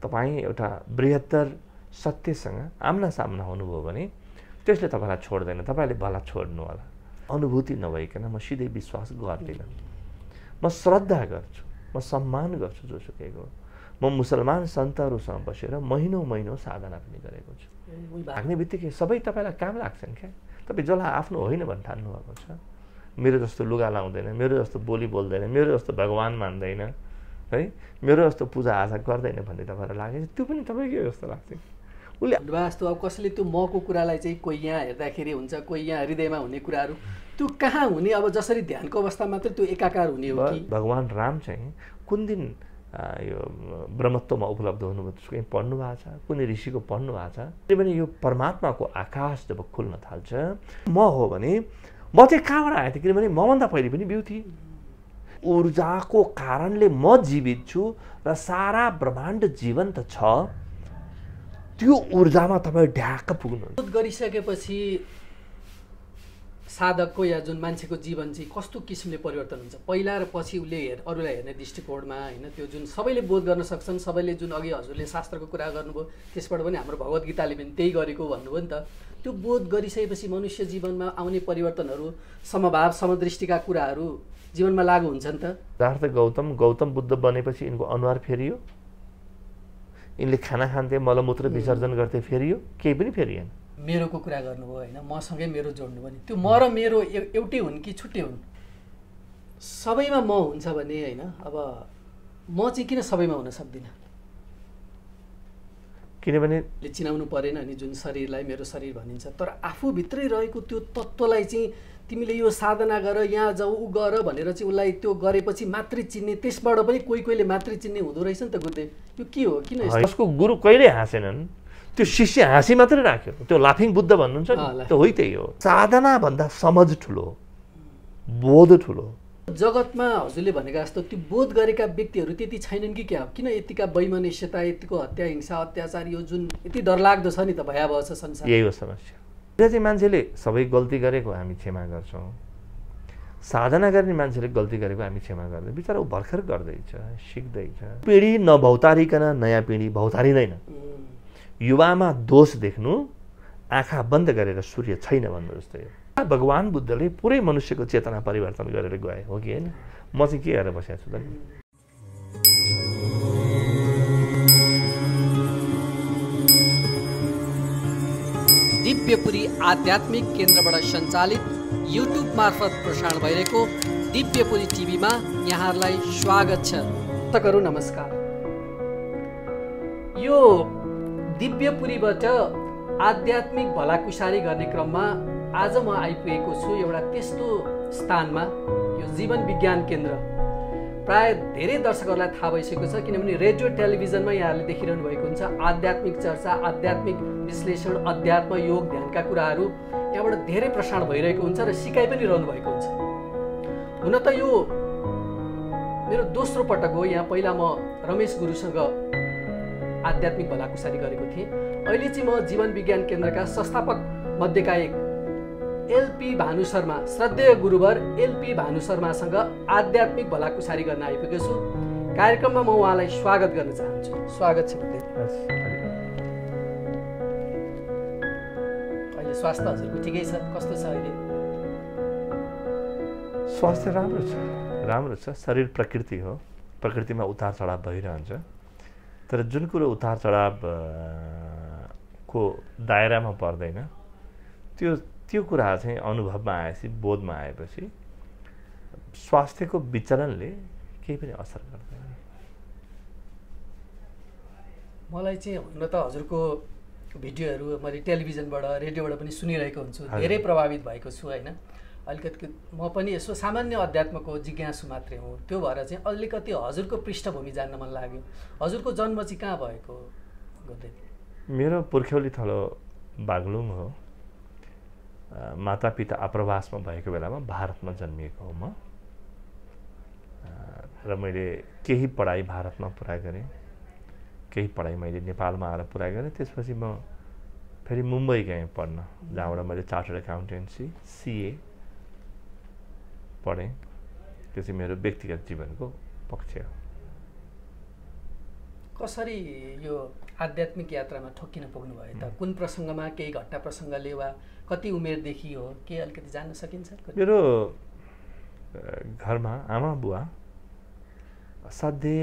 तपाईँ एउटा बृहत्तर सत्यसँग आम्ना सामना हुनुभयो भने त्यसले तपाईँलाई छोड्दैन, तपाईँले भला छोड्नु होला। अनुभूति नभइकन म सिधै विश्वास गर्दिनँ। म श्रद्धा गर्छु, म सम्मान गर्छु जोसुकैको। म मुसलमान सन्तहरूसँग बसेर महिनौँ महिनौँ साधना पनि गरेको छु। लाग्ने बित्तिकै सबै तपाईँलाई काम लाग्छन् क्या। तपाईँ जसलाई आफ्नो होइन भन्न ठान्नुभएको छ, मेरो जस्तो लुगा लाउँदैन, मेरो जस्तो बोली बोल्दैन, मेरो जस्तो भगवान् मान्दैन है, मेरो जस्तो पूजाआजा गर्दैन भन्ने तपाईँलाई लाग्यो, त्यो पनि तपाईँकै जस्तो लाग्छ। उसले वास्तव अब कसैले त्यो मको कुरालाई चाहिँ कोही यहाँ हेर्दाखेरि हुन्छ, कोही यहाँ हृदयमा हुने कुराहरू त्यो कहाँ हुने, अब जसरी ध्यानको अवस्था मात्र त्यो एकाकार हुने हो कि? भगवान् राम चाहिँ कुन दिन यो ब्रह्मत्वमा उपलब्ध हुनुभयो त्यसको कहीँ पढ्नु भएको छ, कुनै ऋषिको पढ्नु भएको छ? किनभने यो परमात्माको आकाश जब खुल्न थाल्छ, म हो भने म चाहिँ कहाँबाट आएको थिएँ? किनभने मभन्दा पहिले पनि बिउ थिएँ। ऊर्जाको कारणले म जीवित छु र सारा ब्रह्माण्ड जीवन्त छ। त्यो ऊर्जामा तपाईँ ढ्याक्क पुग्नु गरिसकेपछि साधकको या जुन मान्छेको जीवन चाहिँ कस्तो किसिमले परिवर्तन हुन्छ? पहिला र पछि उसले अरूलाई हेर्ने दृष्टिकोणमा होइन, त्यो जुन सबैले बोध गर्न सक्छन्, सबैले जुन अघि हजुरले शास्त्रको कुरा गर्नुभयो त्यसबाट पनि हाम्रो भगवत गीताले पनि त्यही गरेको भन्नुभयो नि त। त्यो बोध गरिसकेपछि मनुष्य जीवनमा आउने परिवर्तनहरू, समभाव समदृष्टिका कुराहरू जीवनमा लागू हुन्छ नि त। सिद्धार्थ गौतम बुद्ध बनेपछि यिनको अनुहार फेरियो, यिनले खाना खान्थे, मलमूत्र विसर्जन गर्थे, फेरियो? केही पनि फेरिएन। मेरोको कुरा गर्नुभयो होइन, मसँगै मेरो जोड्नु भने त्यो म र मेरो एउटै हुन् कि छुट्टै हुन्? सबैमा म हुन्छ भने होइन, अब म चाहिँ किन सबैमा हुन सक्दिनँ? किनभने चिनाउनु परेन नि जुन शरीरलाई मेरो शरीर भनिन्छ, तर आफूभित्रै रहेको त्यो तत्त्वलाई चाहिँ तिमीले यो साधना गर, यहाँ जाऊ, ऊ गर भनेर चाहिँ उसलाई त्यो गरेपछि मात्रै चिन्ने, त्यसबाट पनि कोही मात्रै चिन्ने हुँदो रहेछ नि त गुरुदेव। यो के हो? किन यसको गुरु कहिले हाँसेनन्, त्यो शिष्य हाँसी मात्रै राख्यो। त्यो लाफिङ बुद्ध भन्नुहुन्छ नि, त्यो होइ त्यही हो। साधना भन्दा समझ ठुलो, बोध ठुलो। जगतमा हजुरले भनेको जस्तो त्यो बोध गरेका व्यक्तिहरू त्यति छैनन् कि क्या? किन यतिका वैमनस्यता, यतिको हत्या, हिंसा, अत्याचार, यो जुन यति डरलाग्दो छ नि त, भयावह छ संसार। यही हो समस्या। र चाहिँ मान्छेले सबै गल्ती गरेको हामी क्षमा गर्छौँ, साधना गर्ने मान्छेले गल्ती गरेको हामी क्षमा गर्दैन। बिचरा ऊ भर्खर गर्दैछ, सिक्दैछ। पिँढी नभौतारिकन नयाँ पिँढी भौतारिँदैन। युवामा दोष देख्नु आँखा बन्द गरेर सूर्य छैन भन्नु जस्तै हो। भगवान् बुद्धले पुरै मनुष्यको चेतना परिवर्तन गरेर गए हो कि होइन? म चाहिँ के गरेर बसेको छु त? दिव्यपुरी आध्यात्मिक केन्द्रबाट सञ्चालित युट्युब मार्फत प्रसारण भइरहेको दिव्यपुरी टिभीमा यहाँहरूलाई स्वागत छ। दर्शकहरू नमस्कार। यो दिव्यपुरीबाट आध्यात्मिक भलाकुसारी गर्ने क्रममा आज म आइपुगेको छु एउटा त्यस्तो स्थानमा, यो जीवन विज्ञान केन्द्र। प्राय धेरै दर्शकहरूलाई थाहा भइसकेको छ, किनभने रेडियो टेलिभिजनमा यहाँहरूले देखिरहनु भएको हुन्छ आध्यात्मिक चर्चा, आध्यात्मिक विश्लेषण, अध्यात्म, योग, ध्यानका कुराहरू यहाँबाट धेरै प्रसारण भइरहेको हुन्छ र सिकाइ पनि रहनु भएको हुन्छ। हुन त यो मेरो दोस्रो पटक हो। यहाँ पहिला म रमेश गुरुसँग आध्यात्मिक भलाकुसारी गरेको थिएँ। अहिले चाहिँ म जीवन विज्ञान केन्द्रका संस्थापक मध्येका एक एलपी भानु शर्मा, श्रद्धेय गुरुवर एलपी भानु शर्मासँग आध्यात्मिक भलाकुसारी गर्न आइपुगेको छु। कार्यक्रममा म उहाँलाई स्वागत गर्न चाहन्छु। स्वागत छ गुरुदेव। अहिले स्वास्थ्य हजुरको ठिकै छ? कस्तो छ अहिले? स्वास्थ्य राम्रो छ, राम्रो छ। शरीर प्रकृति हो, प्रकृतिमा उतार चढाव भइरहन्छ। तर जुन कुरो उतार चढाव को दायरामा पर्दैन, त्यो कुरा चाहिँ अनुभवमा आएपछि, बोधमा आएपछि स्वास्थ्यको विचरणले केही पनि असर गर्दैन। मलाई चाहिँ हुन त हजुरको भिडियोहरू मैले टेलिभिजनबाट, रेडियोबाट पनि सुनिरहेको हुन्छु, धेरै प्रभावित भएको छु होइन। अलिकति म पनि यसो सामान्य अध्यात्मको जिज्ञासु मात्रै हुँ, त्यो भएर चाहिँ अलिकति हजुरको पृष्ठभूमि जान्न मन लाग्यो। हजुरको जन्म चाहिँ कहाँ भएको गुरुदेव? मेरो पुर्ख्यौली थलो बागलुङ हो। मातापिता आप्रवासमा भएको बेलामा भारतमा जन्मिएको हो म। र मैले केही पढाइ भारतमा पुरा गरेँ, केही पढाइ मैले नेपालमा आएर पुरा गरेँ। त्यसपछि म फेरि मुम्बई गएँ पढ्न, जहाँबाट मैले चार्टर्ड एकाउन्टेन्सी, सिए पढेँ। त्यो चाहिँ मेरो व्यक्तिगत जीवनको पक्ष हो। कसरी यो आध्यात्मिक यात्रामा ठोक्किन पुग्नुभयो त? कुन प्रसङ्गमा, केही घटना प्रसङ्गले वा कति उमेरदेखि हो, के अलिकति जान्न सकिन्छ? मेरो घरमा आमा बुवा असाध्यै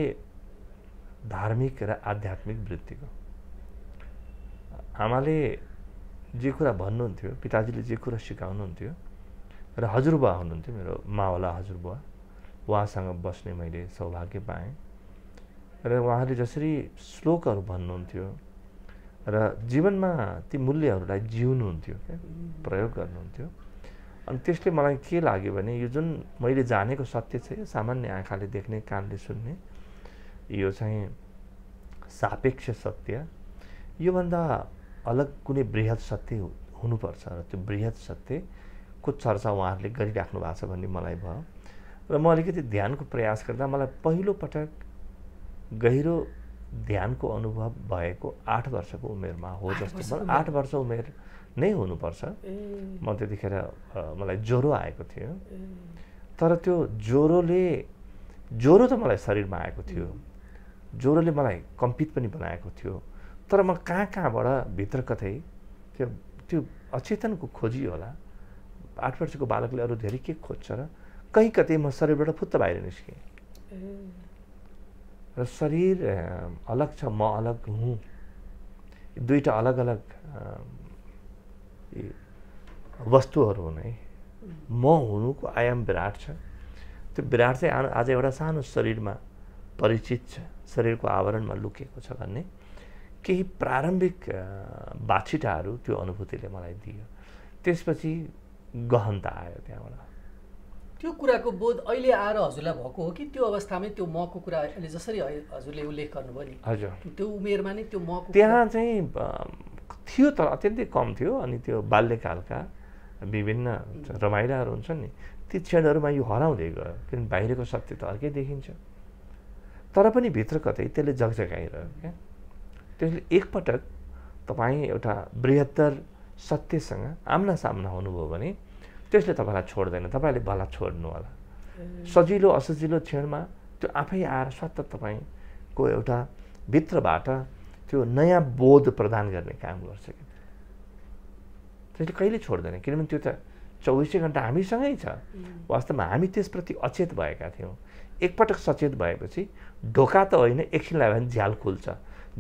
धार्मिक र आध्यात्मिक वृत्तिको। आमाले जे कुरा भन्नुहुन्थ्यो, पिताजीले जे कुरा सिकाउनुहुन्थ्यो, र हजुरबुवा हुनुहुन्थ्यो मेरो मावला हजुरबुवा, उहाँसँग बस्ने मैले सौभाग्य पाएँ। र उहाँले जसरी श्लोकहरू भन्नुहुन्थ्यो र जीवनमा ती मूल्यहरूलाई जिउनुहुन्थ्यो, क्या प्रयोग गर्नुहुन्थ्यो। अनि त्यसले मलाई के लाग्यो भने यो जुन मैले जानेको सत्य छ, यो सामान्य आँखाले देख्ने, कानले सुन्ने, यो चाहिँ सापेक्ष सत्य, योभन्दा अलग कुनै बृहत सत्य हुनुपर्छ र त्यो बृहत सत्यको चर्चा उहाँहरूले गरिराख्नु भएको छ भन्ने मलाई भयो। र म अलिकति ध्यानको प्रयास गर्दा मलाई पहिलो पटक गहिरो ध्यानको अनुभव भएको 8 वर्षको उमेरमा हो जस्तो। 8 वर्ष उमेर नै हुनुपर्छ। म त्यतिखेर मलाई ज्वरो आएको थियो, तर त्यो ज्वरो त मलाई शरीरमा आएको थियो, ज्वरोले मलाई कम्पित पनि बनाएको थियो, तर म कहाँबाट भित्र कतै त्यो अचेतनको खोजी होला। 8 वर्षको बालकले अरू धेरै के खोज्छ र कहीँ कतै म शरीरबाट फुत्त बाहिर निस्केँ र शरीर अलग छ, म अलग हुँ, दुईटा अलग अलग वस्तुहरू हुन् है। म हुनुको आयाम विराट छ, त्यो विराट चाहिँ आज एउटा सानो शरीरमा परिचित छ, शरीरको आवरणमा लुकेको छ भन्ने केही प्रारम्भिक बाछिटाहरू त्यो अनुभूतिले मलाई दियो। त्यसपछि गहनता आयो त्यहाँबाट। त्यो कुराको बोध अहिले आएर हजुरलाई भएको हो कि त्यो अवस्थामै त्यो मको कुरा अहिले जसरी हजुरले उल्लेख गर्नुभयो नि, हजुर त्यो उमेरमा नै त्यो मको त्यहाँ चाहिँ थियो तर अत्यन्तै कम थियो। अनि त्यो बाल्यकालका विभिन्न रमाइलाहरू हुन्छन् नि, ती क्षणहरूमा यो हराउँदै गयो, किनभने बाहिरको सत्य त अर्कै देखिन्छ, तर पनि भित्र कतै त्यसले जगजगाइरह्यो क्या। त्यसले एकपटक तपाईँ एउटा बृहत्तर सत्यसँग आम्ना सामना हुनुभयो भने त्यसले तपाईँलाई छोड्दैन, तपाईँले भला छोड्नु होला। सजिलो असजिलो क्षणमा त्यो आफै आएर सतत तपाईँको एउटा भित्रबाट त्यो नयाँ बोध प्रदान गर्ने काम गर्छ कि त्यसले कहिले छोड्दैन, किनभने त्यो त 24 घण्टा हामीसँगै छ। वास्तवमा हामी त्यसप्रति अचेत भएका थियौँ। एकपटक सचेत भएपछि ढोका त होइन, एकछिनलाई भने झ्याल खुल्छ।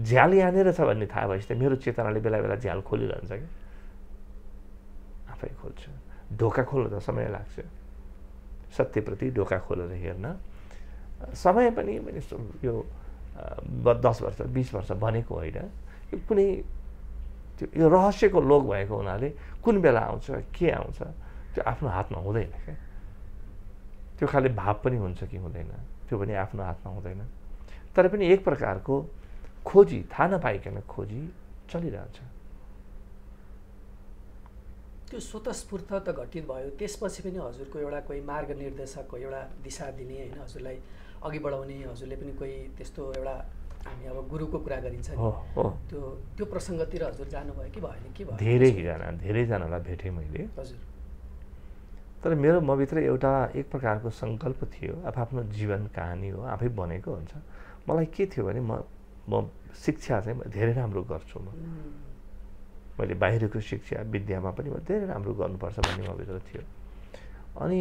झ्याल यहाँनिर छ भन्ने थाहा भएपछि त मेरो चेतनाले बेला बेला झ्याल खोलिरहन्छ कि आफै खोल्छ। ढोका खोल्न त समय लाग्छ, सत्यप्रति ढोका खोलेर हेर्न समय पनि मैले यो 10 वर्ष 20 वर्ष भनेको होइन, यो कुनै त्यो यो रहस्यको लोक भएको हुनाले कुन बेला आउँछ के आउँछ त्यो आफ्नो हातमा हुँदैन क्या। त्यो खालि भाव पनि हुन्छ कि हुँदैन त्यो पनि आफ्नो हातमा हुँदैन। तर पनि एक प्रकारको खोजी, थाहा नपाइकन खोजी चलिरहन्छ। त्यो स्वतस्फूर्त त घटित भयो, त्यसपछि पनि हजुरको एउटा कोही मार्ग निर्देशकको एउटा दिशा दिने होइन, हजुरलाई अघि बढाउने, हजुरले पनि कोही त्यस्तो एउटा हामी अब गुरुको कुरा गरिन्छ नि, त्यो प्रसङ्गतिर हजुर जानुभयो कि भएन के भयो? धेरैजनालाई भेटेँ मैले हजुर। तर मेरो मभित्र एउटा एक प्रकारको सङ्कल्प थियो, आफ्नो जीवन कहानी हो, आफै बनेको हुन्छ। मलाई के थियो भने म शिक्षा चाहिँ धेरै राम्रो गर्छु, मैले बाहिरको शिक्षा विद्यामा पनि म धेरै राम्रो गर्नुपर्छ भन्ने मभित्र थियो। अनि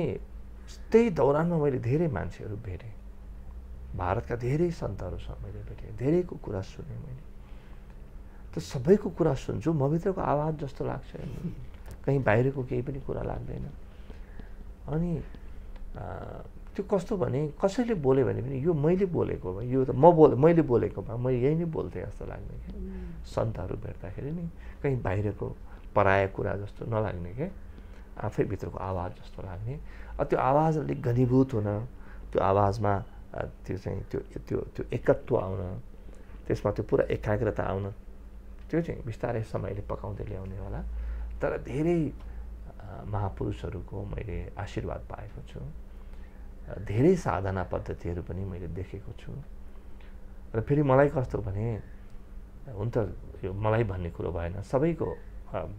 त्यही दौरानमा मैले धेरै मान्छेहरू भेटेँ, भारतका धेरै सन्तहरूसँग मैले भेटेँ, धेरैको कुरा सुनेँ मैले। त सबैको कुरा सुन्छु, मभित्रको आवाज जस्तो लाग्छ, कहीँ बाहिरको केही पनि कुरा लाग्दैन। अनि त्यो कस्तो भने कसैले बोल्यो भने पनि यो मैले बोलेको भए, यो त मैले बोलेको भए मैले यही नै बोल्थेँ जस्तो लाग्ने क्या। सन्तहरू भेट्दाखेरि नि कहीँ बाहिरको पराया कुरा जस्तो नलाग्ने क्या, आफै भित्रको आवाज जस्तो लाग्ने। त्यो आवाज अलिक घनीभूत हुन, त्यो आवाजमा त्यो चाहिँ त्यो एकत्व आउन, त्यसमा त्यो पुरा एकाग्रता आउन, त्यो चाहिँ बिस्तारै समयले पकाउँदै ल्याउने होला। तर धेरै महापुरुषहरूको मैले आशीर्वाद पाएको छु, धेरै साधना पद्धतिहरू पनि मैले देखेको छु। र फेरि मलाई कस्तो भने हुन त यो मलाई भन्ने कुरो भएन, सबैको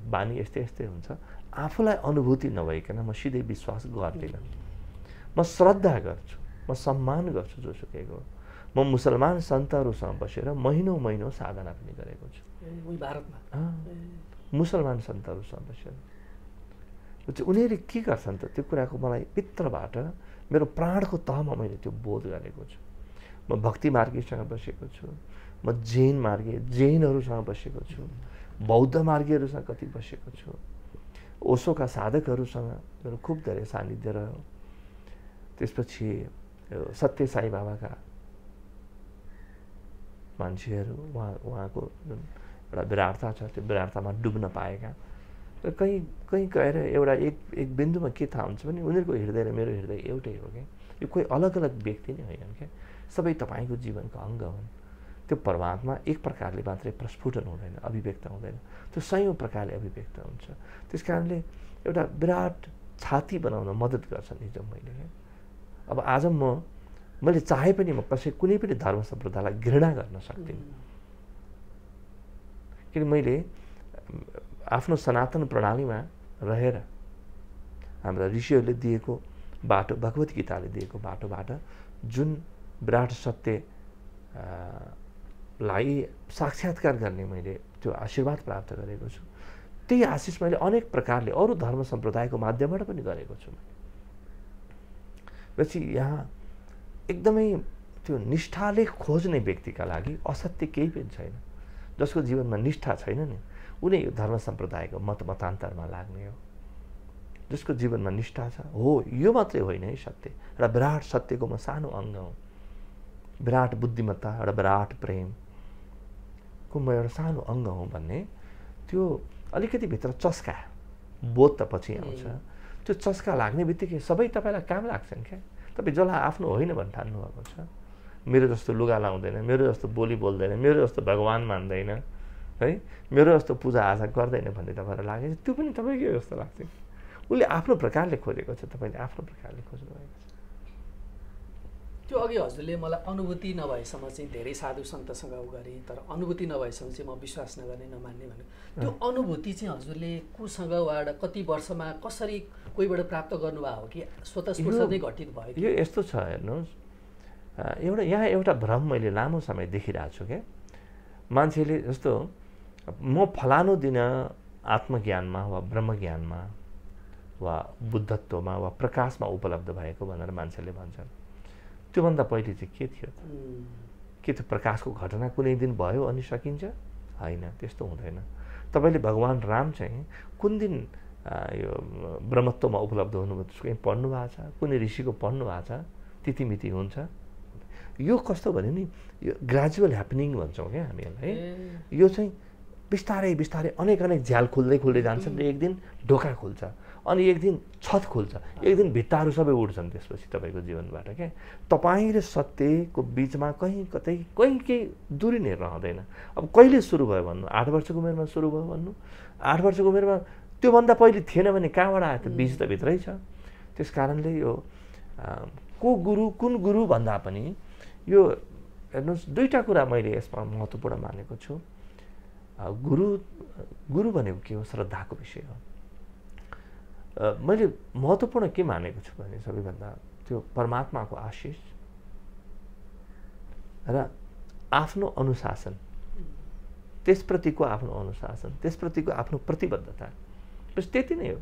बानी यस्तै यस्तै हुन्छ। आफूलाई अनुभूति नभइकन म सिधै विश्वास गर्दिनँ। म श्रद्धा गर्छु, म सम्मान गर्छु जोसुकैको, म मुसलमान सन्तहरूसँग बसेर महिनौँ महिनौँ साधना पनि गरेको छु। भारतमा मुसलमान सन्तहरूसँग बसेर उनीहरूले के गर्छन् त त्यो कुराको मलाई भित्रबाट मेरो प्राणको तहमा मैले त्यो बोध गरेको छु। म भक्ति मार्गीसँग बसेको छु, म जैनहरूसँग बसेको छु, बौद्ध मार्गीहरूसँग कति बसेको छु, ओशोका साधकहरूसँग मेरो खुब धेरै सानिध्य रह्यो। त्यसपछि सत्य साई बाबाका मान्छेहरू उहाँको जुन एउटा विराटता छ त्यो विराटतामा डुब्न पाएका कहीँ गएर एउटा एक बिन्दुमा के थाहा हुन्छ भने उनीहरूको हृदय र मेरो हृदय एउटै हो क्या। यो कोही अलग अलग व्यक्ति नै होइनन् क्या, सबै तपाईँको जीवनको अङ्ग हुन्। त्यो परमात्मा एक प्रकारले मात्रै प्रस्फुटन हुँदैन, अभिव्यक्त हुँदैन, त्यो सयौँ प्रकारले अभिव्यक्त हुन्छ। त्यस कारणले एउटा विराट छाती बनाउन मद्दत गर्छ निजम मैले क्या। अब आज मैले चाहे पनि म कुनै पनि धर्म सम्प्रदायलाई घृणा गर्न सक्दिनँ, किन मैले आफ्नो सनातन प्रणालीमा रहेर हाम्रा ऋषिहरूले दिएको बाटो, भगवत गीताले दिएको बाटोबाट जुन विराट सत्य लाई साक्षात्कार गर्ने मैले त्यो आशीर्वाद प्राप्त गरेको छु। त्यही आशिष मैले अनेक प्रकारले अरू धर्म सम्प्रदायको माध्यमबाट पनि गरेको छु। पछि यहाँ एकदमै त्यो निष्ठाले खोज्ने व्यक्तिका लागि असत्य केही पनि छैन। जसको जीवनमा निष्ठा छैन नि उनी धर्म सम्प्रदायको मतान्तरमा लाग्ने हो। जसको जीवनमा निष्ठा छ, हो यो मात्रै होइन है सत्य, एउटा विराट सत्यको म सानो अङ्ग हुँ, विराट बुद्धिमत्ता, एउटा विराट प्रेमको म एउटा सानो अङ्ग हुँ भन्ने त्यो अलिकति भित्र चस्का बोध त पछि आउँछ। त्यो चस्का लाग्ने बित्तिकै सबै तपाईँलाई काम लाग्छन् क्या। तपाईँ जसलाई आफ्नो होइन भन्न ठान्नु भएको छ, मेरो जस्तो लुगा लाउँदैन, मेरो जस्तो बोली बोल्दैन, मेरो जस्तो भगवान् मान्दैन है, मेरो जस्तो पूजा आजा गर्दैन भन्ने तपाईँलाई लाग्यो, त्यो पनि तपाईँकै जस्तो लाग्छ। उसले आफ्नो प्रकारले खोजेको छ, तपाईँले आफ्नो प्रकारले खोज्नुभएको छ। त्यो अघि हजुरले मलाई अनुभूति नभएसम्म चाहिँ धेरै साधु सन्तसँग उ गरेँ, तर अनुभूति नभएसम्म चाहिँ म विश्वास नगर्ने नमान्ने भने त्यो अनुभूति चाहिँ हजुरले कोसँग वा कति वर्षमा कसरी कोहीबाट प्राप्त गर्नुभएको हो कि स्वतः स्फूर्त नै घटित भयो? यो यस्तो छ हेर्नुहोस्, यहाँ एउटा भ्रम मैले लामो समय देखिरहेको छु क्या। मान्छेले जस्तो म फलानु दिन आत्मज्ञानमा वा ब्रह्मज्ञानमा वा बुद्धत्वमा वा प्रकाशमा उपलब्ध भएको भनेर मान्छेले भन्छन्। त्योभन्दा पहिले चाहिँ के थियो त? के त्यो प्रकाशको घटना कुनै दिन भयो अनि सकिन्छ? होइन, त्यस्तो हुँदैन। तपाईँले भगवान् राम चाहिँ कुन दिन यो ब्रह्मत्वमा उपलब्ध हुनुभयो त्यसको कहीँ पढ्नु भएको छ? कुनै ऋषिको पढ्नु भएको छ? तिथिमिति हुन्छ? यो कस्तो भन्यो नि, यो ग्रेजुअल ह्यापनिङ भन्छौँ क्या हामीहरूलाई। यो चाहिँ बिस्तारै बिस्तारै अनेक झ्याल खुल्दै जान्छन् र एक दिन ढोका खुल्छ, अनि एक दिन छत खुल्छ, एक दिन भित्ताहरू सबै उड्छन् त्यसपछि तपाईँको जीवनबाट क्या। तपाईँ र सत्यको बिचमा कहीँ केही दूरी नै रहँदैन। अब कहिले सुरु भयो भन्नु? 8 वर्षको उमेरमा सुरु भयो भन्नु? 8 वर्षको उमेरमा त्योभन्दा पहिले थिएन भने कहाँबाट आयो त? बीज त भित्रै छ। त्यस कारणले यो कुन गुरु भन्दा पनि यो हेर्नुहोस्, दुईवटा कुरा मैले यसमा महत्त्वपूर्ण मानेको छु। गुरु भनेको के हो? श्रद्धाको विषय हो। मैले महत्त्वपूर्ण के मानेको छु भने सबैभन्दा त्यो परमात्माको आशिष र आफ्नो अनुशासन, त्यसप्रतिको आफ्नो अनुशासन, त्यसप्रतिको आफ्नो प्रतिबद्धता, बस त्यति नै हो।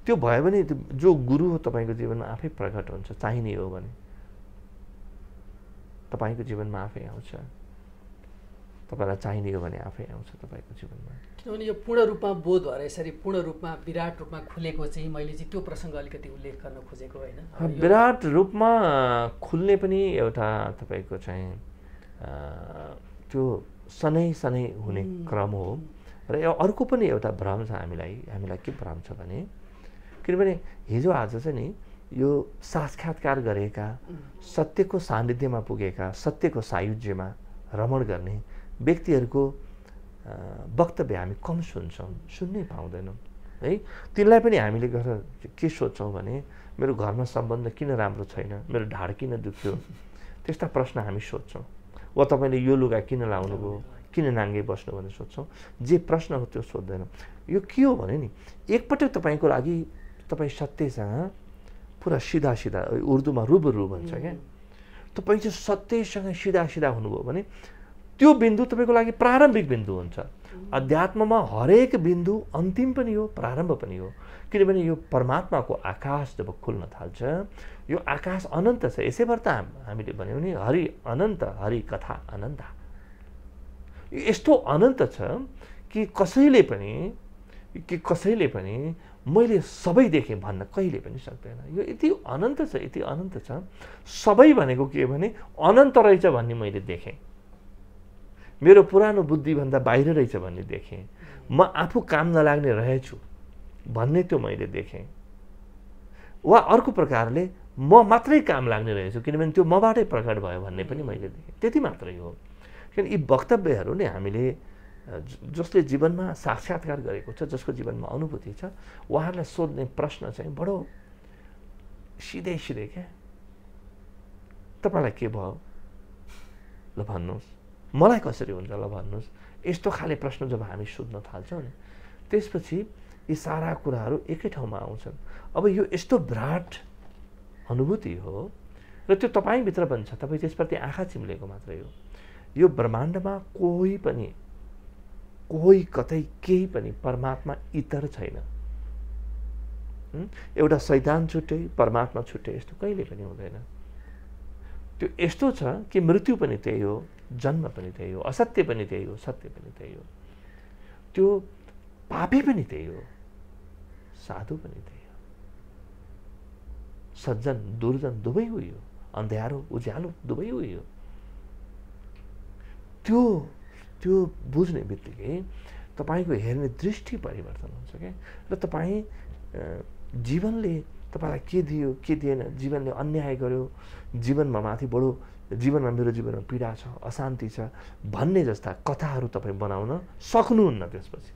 त्यो भयो भने जो गुरु हो तपाईँको जीवनमा आफै प्रकट हुन्छ। चाहिने हो भने तपाईँको जीवनमा आफै आउँछ। तपाईँलाई चाहिने हो भने आफै आउँछ तपाईँको जीवनमा। किनभने यो पूर्ण रूपमा बोध भएर यसरी पूर्ण रूपमा विराट रूपमा खुलेको चाहिँ मैले चाहिँ त्यो प्रसङ्ग अलिकति उल्लेख गर्न खोजेको होइन। विराट रूपमा खुल्ने पनि एउटा तपाईँको चाहिँ त्यो सनै हुने क्रम हो। र अर्को पनि एउटा भ्रम छ हामीलाई के भ्रम छ भने, किनभने हिजो आज चाहिँ नि यो साक्षात्कार गरेका, सत्यको सान्निध्यमा पुगेका, सत्यको सायुज्यमा रमण गर्ने व्यक्तिहरूको वक्तव्य हामी कम सुन्छौँ, सुन्नै पाउँदैनौँ है। तिनलाई पनि हामीले गएर के सोच्छौँ भने मेरो घरमा सम्बन्ध किन राम्रो छैन, मेरो ढाड किन दुख्यो, त्यस्ता प्रश्न हामी सोध्छौँ। वा तपाईँले यो लुगा किन लाउनुभयो, किन नाङ्गे बस्नु भनेर सोध्छौँ। जे प्रश्न हो त्यो सोध्दैनौँ। यो के हो भने नि, एकपटक तपाईँको लागि तपाईँ सत्यसँग पुरा सिधा उर्दूमा रुबरु भन्छ क्या, तपाईँ चाहिँ सत्यसँग सिधा सिधा हुनुभयो भने त्यो बिन्दु तपाईँको लागि प्रारम्भिक बिन्दु हुन्छ। अध्यात्ममा हरेक बिन्दु अन्तिम पनि हो, प्रारम्भ पनि हो। किनभने यो परमात्माको आकाश जब खुल्न थाल्छ, यो आकाश अनन्त छ। यसैबाट त हामीले भन्यौँ नि, हरि अनन्त, हरि कथा अनन्त। यो यस्तो अनन्त छ कि कसैले पनि मैले सबै देखेँ भन्न कहिले पनि सक्दैन। यो यति अनन्त छ, यति अनन्त छ। सबै भनेको के भने अनन्त रहेछ भन्ने मैले देखेँ। मेरो पुरानो बुद्धिभन्दा बाहिर रहेछ भन्ने देखेँ। म आफू काम नलाग्ने रहेछु भन्ने त्यो मैले देखेँ। वा अर्को प्रकारले म मात्रै काम लाग्ने रहेछु किनभने त्यो मबाटै प्रकट भयो भन्ने पनि मैले देखेँ। त्यति मात्रै हो। किन यी वक्तव्यहरू नै हामीले जसले जीवनमा साक्षात्कार गरेको छ, जसको जीवनमा अनुभूति छ, उहाँहरूलाई सोध्ने प्रश्न चाहिँ बडो सिधै सिधै क्या, तपाईँलाई के भयो ल भन्नुहोस्, मलाई कसरी हुन्छ ल भन्नुहोस्। यस्तो खाले प्रश्न जब हामी सोध्न थाल्छौँ नि, त्यसपछि यी सारा कुराहरू एकै ठाउँमा आउँछन्। अब यो यस्तो विराट अनुभूति हो र त्यो तपाईँभित्र पनि छ। तपाईँ त्यसप्रति आँखा चिम्लेको मात्रै हो। यो ब्रह्माण्डमा कोही कतै केही पनि परमात्मा इतर छैन। एउटा शैतान छुट्टै, परमात्मा छुट्टै, यस्तो कहिले पनि हुँदैन। त्यो यस्तो छ कि मृत्यु पनि त्यही हो, जन्म पनि त्यही हो, असत्य पनि त्यही हो, सत्य पनि त्यही हो। त्यो पापी पनि त्यही हो, साधु पनि त्यही हो, सज्जन दुर्जन दुवै उही हो, अन्ध्यारो उज्यालो दुवै उही हो। त्यो बुझ्ने बित्तिकै तपाईँको हेर्ने दृष्टि परिवर्तन हुन्छ क्या। र तपाईँ जीवनले तपाईँलाई के दियो के दिएन, जीवनले अन्याय गर्यो, जीवनमा माथि बढो, जीवनमा मेरो जीवनमा पीडा छ, अशान्ति छ भन्ने जस्ता कथाहरू तपाईँ बनाउन सक्नुहुन्न। त्यसपछि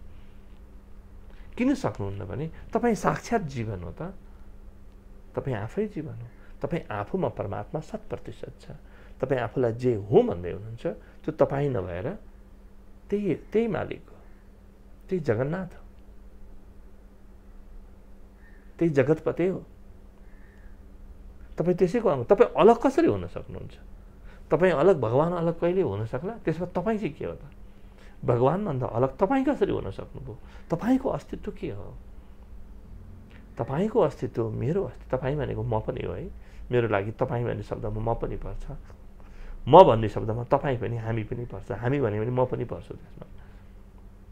किन सक्नुहुन्न भने तपाईँ साक्षात जीवन हो त, तपाईँ आफै जीवन हो। तपाईँ आफूमा परमात्मा 100% छ। तपाईँ आफूलाई जे हो भन्दै हुनुहुन्छ त्यो तपाईँ नभएर त्यही मालिक हो, त्यही जगन्नाथ हो, त्यही जगतपति हो। तपाईँ त्यसैको अंग। तपाईँ अलग कसरी हुन सक्नुहुन्छ? तपाईँ अलग, भगवान अलग कहिले हुन सक्ला? त्यसमा तपाईँ चाहिँ के हो त? भगवानभन्दा अलग तपाईँ कसरी हुन सक्नुभयो? तपाईँको अस्तित्व के हो? तपाईँको अस्तित्व मेरो अस्तित्व। तपाईँ भनेको म पनि हो है। मेरो लागि तपाईँ भन्ने शब्दमा म पनि पर्छ, म भन्ने शब्दमा तपाईँ पनि, हामी पनि पर्छ, हामी भन्यो भने म पनि पर्छु त्यसमा।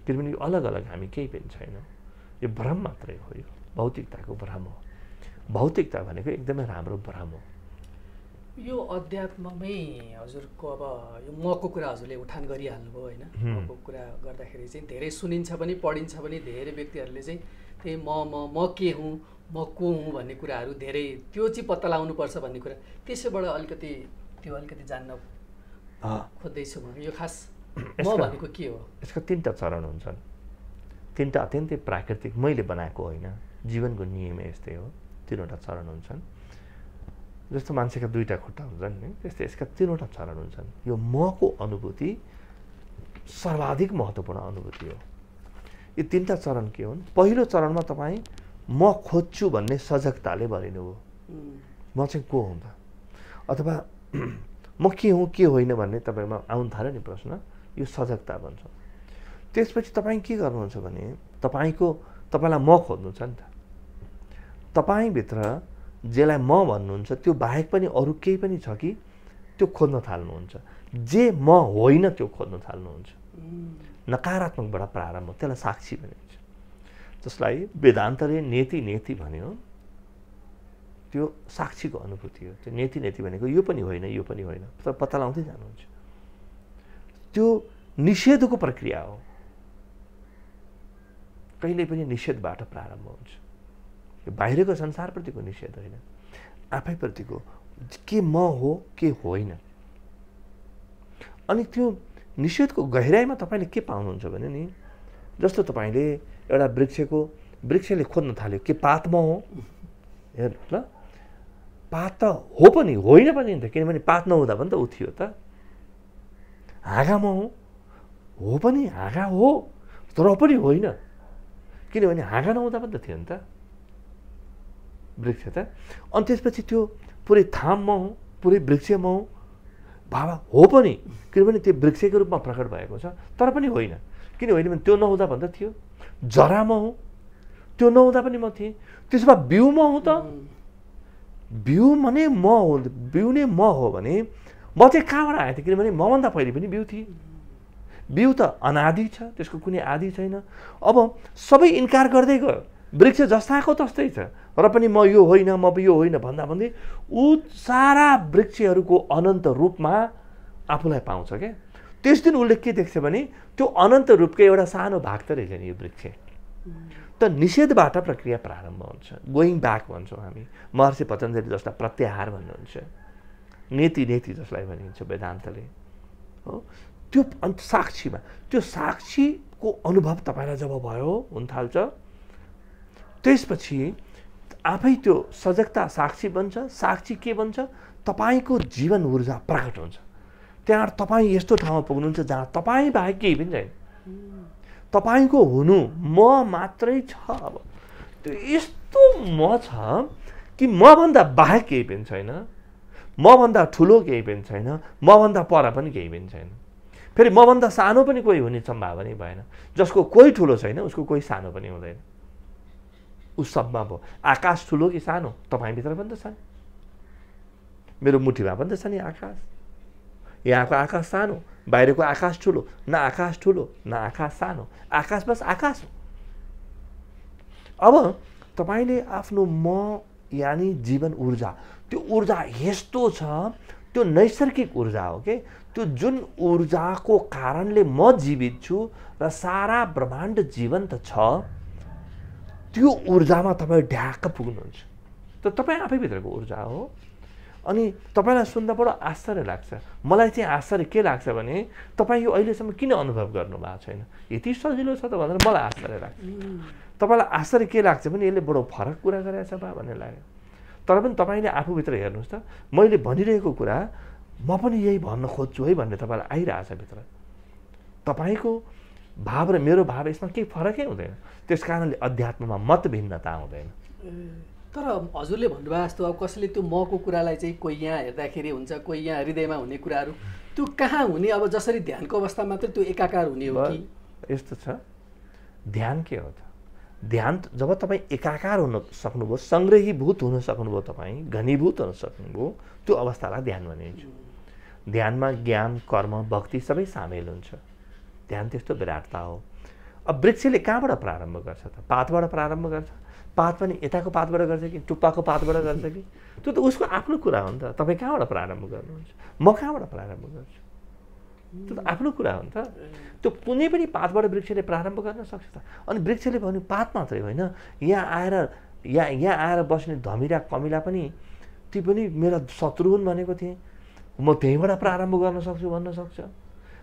किनभने यो अलग अलग हामी केही पनि छैनौँ। यो भ्रम मात्रै हो, यो भौतिकताको भ्रम हो। भौतिकता भनेको एकदमै राम्रो भ्रम हो। यो अध्यात्ममै हजुरको अब यो मको कुरा हजुरले उठान गरिहाल्नुभयो होइन। मको कुरा गर्दाखेरि चाहिँ धेरै सुनिन्छ पनि पढिन्छ पनि। धेरै व्यक्तिहरूले चाहिँ त्यही म के हुँ, म को हुँ भन्ने कुराहरू धेरै त्यो चाहिँ पत्ता लगाउनुपर्छ भन्ने कुरा, त्यसैबाट अलिकति जान्न खोज्दैछु म। यो खास म भनेको के हो? यसका 3टा चरण हुन्छन्। 3टा अत्यन्तै प्राकृतिक, मैले बनाएको होइन, जीवनको नियम यस्तै हो। 3वटा चरण हुन्छन्। जस्तो मान्छेका 2टा खुट्टा हुन्छन् नि, त्यस्तै यसका 3वटा चरण हुन्छन्। यो मको अनुभूति सर्वाधिक महत्त्वपूर्ण अनुभूति हो। यी 3टा चरण के हुन्? पहिलो चरणमा तपाईँ म खोज्छु भन्ने सजगताले भरिनुभयो। म चाहिँ को हुँ त, अथवा म के हुँ के होइन भन्ने तपाईँमा आउन थाल्यो नि प्रश्न, यो सजगता भन्छ। त्यसपछि तपाईँ के गर्नुहुन्छ भने तपाईँलाई म खोज्नु छ नि त। तपाईँभित्र जेलाई म भन्नुहुन्छ त्यो बाहेक पनि अरू केही पनि छ कि त्यो खोज्न थाल्नुहुन्छ। जे म होइन त्यो खोज्न थाल्नुहुन्छ। नकारात्मकबाट प्रारम्भ हो, त्यसलाई साक्षी भनिन्छ। जसलाई वेदान्तले नेति भन्यो, त्यो साक्षीको अनुभूति हो। त्यो नेति भनेको यो पनि होइन, यो पनि होइन, तर पत्ता लगाउँदै जानुहुन्छ। त्यो निषेधको प्रक्रिया हो। कहिले पनि निषेधबाट प्रारम्भ हुन्छ। यो बाहिरको संसारप्रतिको निषेध होइन, आफैप्रतिको के म हो के होइन। अनि त्यो निषेधको गहिराइमा तपाईँले के पाउनुहुन्छ भने नि, जस्तो तपाईँले एउटा वृक्षले खोज्न थाल्यो कि पात म हो। हेर्नु ल, पात त हो पनि होइन पनि नि त, किनभने पात नहुँदा पनि त उ थियो त। हाँगा म हो पनि हाँगा हो, तर पनि होइन, किनभने हाँगा नहुँदा पनि त थियो नि त वृक्ष त। अनि त्यसपछि त्यो पुरै थाम म हो, पुरै वृक्ष म हुँ? बाबा हो पनि, किनभने त्यो वृक्षको रूपमा प्रकट भएको छ। तर पनि होइन, किन होइन भने त्यो नहुँदा भन्दा थियो। जरा म हुँ, त्यो नहुँदा पनि म थिएँ। त्यसो भए बिउ म हुँ त? बिउ भने म हो, बिउ नै म हो भने म चाहिँ कहाँबाट आएको थिएँ? किनभने मभन्दा पहिले पनि बिउ थिएँ। बिउ त अनादि छ, त्यसको कुनै आदि छैन। अब सबै इन्कार गर्दै गयो, वृक्ष जस्ताको तस्तै छ, र पनि म यो होइन, म यो होइन भन्दा भन्दै ऊ सारा वृक्षहरूको अनन्त रूपमा आफूलाई पाउँछ क्या। त्यस दिन उसले के देख्छ भने त्यो अनन्त रूपको एउटा सानो भाग त रहेछ नि यो वृक्ष। त निषेधबाट प्रक्रिया प्रारम्भ हुन्छ, गोइङ ब्याक भन्छौँ हामी। महर्षि पतञ्जलि जस्ता प्रत्याहार भन्नुहुन्छ, नेति नेति जसलाई भनिन्छ वेदान्तले, हो। त्यो अन्त साक्षीमा, त्यो साक्षीको अनुभव तपाईँलाई जब भयो हुन थाल्छ, त्यसपछि आफै त्यो सजगता साक्षी बन्छ। साक्षी के बन्छ? तपाईँको जीवन ऊर्जा प्रकट हुन्छ। त्यहाँ तपाईँ यस्तो ठाउँमा पुग्नुहुन्छ जहाँ तपाईँ बाहेक केही पनि छैन। तपाईँको हुनु म मात्रै छ। अब त्यो यस्तो म छ कि मभन्दा बाहेक केही पनि छैन, मभन्दा ठुलो केही पनि छैन, मभन्दा पर पनि केही पनि छैन। फेरि मभन्दा सानो पनि कोही हुने सम्भावना भएन। जसको कोही ठुलो छैन उसको कोही सानो पनि हुँदैन। उस सम्भव हो। आकाश ठुलो कि सानो? तपाईँभित्र पनि त छ नि, मेरो मुठीमा पनि त छ नि आकाश। यहाँको आकाश सानो, बाहिरको आकाश ठुलो। न आकाश ठुलो न आकाश सानो, आकाश बस आकाश हो। अब तपाईँले आफ्नो म यानि जीवन ऊर्जा, त्यो ऊर्जा यस्तो छ, त्यो नैसर्गिक ऊर्जा हो कि त्यो जुन ऊर्जाको कारणले म जीवित छु र सारा ब्रह्माण्ड जीवन्त छ, त्यो ऊर्जामा तपाईँ ढ्याक्क पुग्नुहुन्छ। त तपाईँ आफैभित्रको ऊर्जा हो। अनि तपाईँलाई सुन्दा बडो आश्चर्य लाग्छ। मलाई चाहिँ आश्चर्य के लाग्छ भने तपाईँ यो अहिलेसम्म किन अनुभव गर्नु भएको छैन? यति सजिलो छ त भनेर मलाई आश्चर्य लाग्छ। तपाईँलाई आश्चर्य के लाग्छ भने यसले बडो फरक कुरा गरेछ बा भन्ने लाग्यो। तर पनि तपाईँले आफूभित्र हेर्नुहोस् त, मैले भनिरहेको कुरा म पनि यही भन्न खोज्छु है भन्ने तपाईँलाई आइरहेछ भित्र। तपाईँको भाव र मेरो भाव यसमा केही फरकै हुँदैन। त्यस कारणले अध्यात्ममा मत भिन्नता हुँदैन। तर हजुरले भन्नुभयो जस्तो अब कसैले त्यो मको कुरालाई चाहिँ कोही यहाँ हेर्दाखेरि हुन्छ, कोही यहाँ हृदयमा हुने कुराहरू त्यो कहाँ हुने? अब जसरी ध्यानको अवस्था मात्र त्यो एकाकार हुने हो कि? यस्तो छ, ध्यान के हो त? ध्यान जब तपाईँ एकाकार हुन सक्नुभयो, सङ्ग्रहीभूत हुन सक्नुभयो, तपाईँ घनीभूत हुन सक्नुभयो, त्यो अवस्थालाई ध्यान भनिन्छ। ध्यानमा ज्ञान, कर्म, भक्ति सबै सामेल हुन्छ। ध्यान त्यस्तो विराटता हो। अब वृक्षले कहाँबाट प्रारम्भ गर्छ त? पातबाट प्रारम्भ गर्छ। पात पनि यताको पातबाट गर्छ कि टुप्पाको पातबाट गर्छ कि? त्यो त उसको आफ्नो कुरा हो नि त। तपाईँ कहाँबाट प्रारम्भ गर्नुहुन्छ? म कहाँबाट प्रारम्भ गर्छु? त्यो त आफ्नो कुरा हो नि त। त्यो कुनै पनि पातबाट वृक्षले प्रारम्भ गर्न सक्छ त। अनि वृक्षले भन्यो पात मात्रै होइन, यहाँ आएर बस्ने धमिरा कमिला पनि ती पनि मेरा शत्रु हुन् भनेको थिएँ, म त्यहीँबाट प्रारम्भ गर्न सक्छु भन्न सक्छ।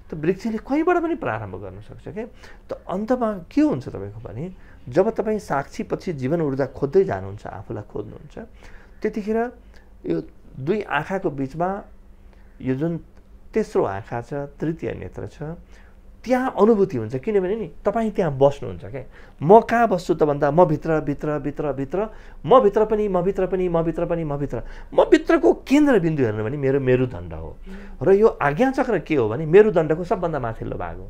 त वृक्षले कहीँबाट पनि प्रारम्भ गर्न सक्छ क्या। त अन्तमा के हुन्छ तपाईँको भने जब तपाईँ साक्षी पछि जीवन ऊर्जा खोज्दै जानुहुन्छ, आफूलाई खोज्नुहुन्छ, त्यतिखेर यो दुई आँखाको बिचमा यो जुन तेस्रो आँखा छ, तृतीय नेत्र छ, त्यहाँ अनुभूति हुन्छ। किनभने नि तपाईँ त्यहाँ बस्नुहुन्छ क्या। म कहाँ बस्छु त भन्दा म भित्र भित्र भित्र भित्र म भित्र पनि म भित्र पनि म भित्र पनि म भित्र म भित्रको केन्द्रबिन्दु हेर्नु भने मेरो मेरुदण्ड हो। र यो आज्ञाचक्र के हो भने मेरुदण्डको सबभन्दा माथिल्लो भाग हो।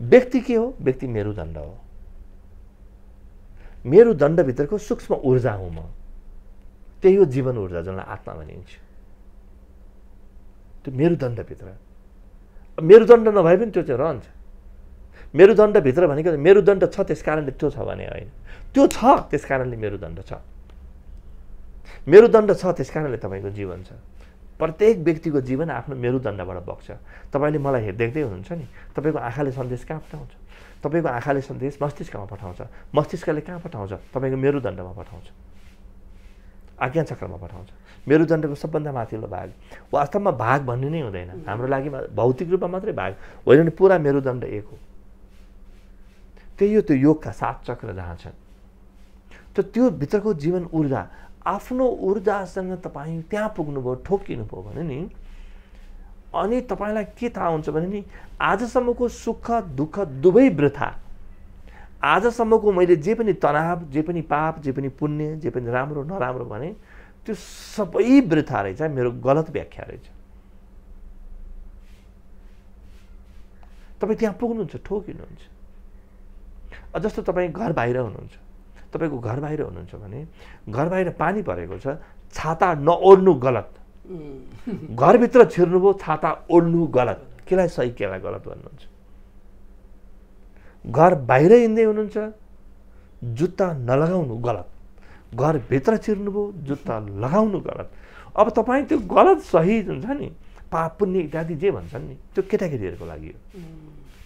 व्यक्ति के हो? व्यक्ति मेरुदण्ड हो। मेरुदण्डभित्रको सूक्ष्म ऊर्जा हुँ म। त्यही हो जीवन ऊर्जा, जसलाई आत्मा भनिन्छ। त्यो मेरुदण्डभित्र, मेरुदण्ड नभए पनि त्यो चाहिँ रहन्छ। मेरुदण्डभित्र भनेको मेरुदण्ड छ त्यस कारणले त्यो छ भने होइन, त्यो छ त्यस कारणले मेरुदण्ड छ। मेरुदण्ड छ त्यस कारणले तपाईँको जीवन छ। प्रत्येक व्यक्तिको जीवन आफ्नो मेरुदण्डबाट बग्छ। तपाईँले मलाई देख्दै हुनुहुन्छ नि, तपाईँको आँखाले सन्देश कहाँ पठाउँछ? तपाईँको आँखाले सन्देश मस्तिष्कमा पठाउँछ। मस्तिष्कले कहाँ पठाउँछ? तपाईँको मेरुदण्डमा पठाउँछ, आज्ञाचक्रमा पठाउँछ। मेरुदण्डको सबभन्दा माथिल्लो भाग। वास्तवमा भाग भन्ने नै हुँदैन, हाम्रो लागि भौतिक रूपमा मात्रै भाग होइन भने पुरा मेरुदण्ड एक हो। त्यही हो त्यो योगका 7 चक्र जहाँ छन्। त त्यो भित्रको जीवन ऊर्जा, आफ्नो ऊर्जासँग तपाईँ त्यहाँ पुग्नुभयो, ठोकिनुभयो भने नि, अनि तपाईँलाई के थाहा हुन्छ भने नि आजसम्मको सुख दुःख दुवै वृथा। आजसम्मको मैले जे पनि तनाव, जे पनि पाप, जे पनि पुण्य, जे पनि राम्रो नराम्रो भने त्यो सबै वृथा रहेछ, मेरो गलत व्याख्या रहेछ। तपाईँ त्यहाँ पुग्नुहुन्छ, ठोकिनुहुन्छ। जस्तो तपाईँ घर बाहिर हुनुहुन्छ, तपाईँको घर बाहिर हुनुहुन्छ भने घर बाहिर पानी परेको छ, छाता नओढ्नु गलत, घरभित्र छिर्नुभयो छाता ओढ्नु गलत। केलाई सही केलाई गलत भन्नुहुन्छ? घर बाहिर हिँड्दै हुनुहुन्छ, जुत्ता नलगाउनु गलत, घरभित्र छिर्नुभयो जुत्ता लगाउनु गलत। अब तपाईँ त्यो गलत सही हुन्छ नि, पाप पुण्य इत्यादि जे भन्छन् नि, त्यो केटाकेटीहरूको लागि हो।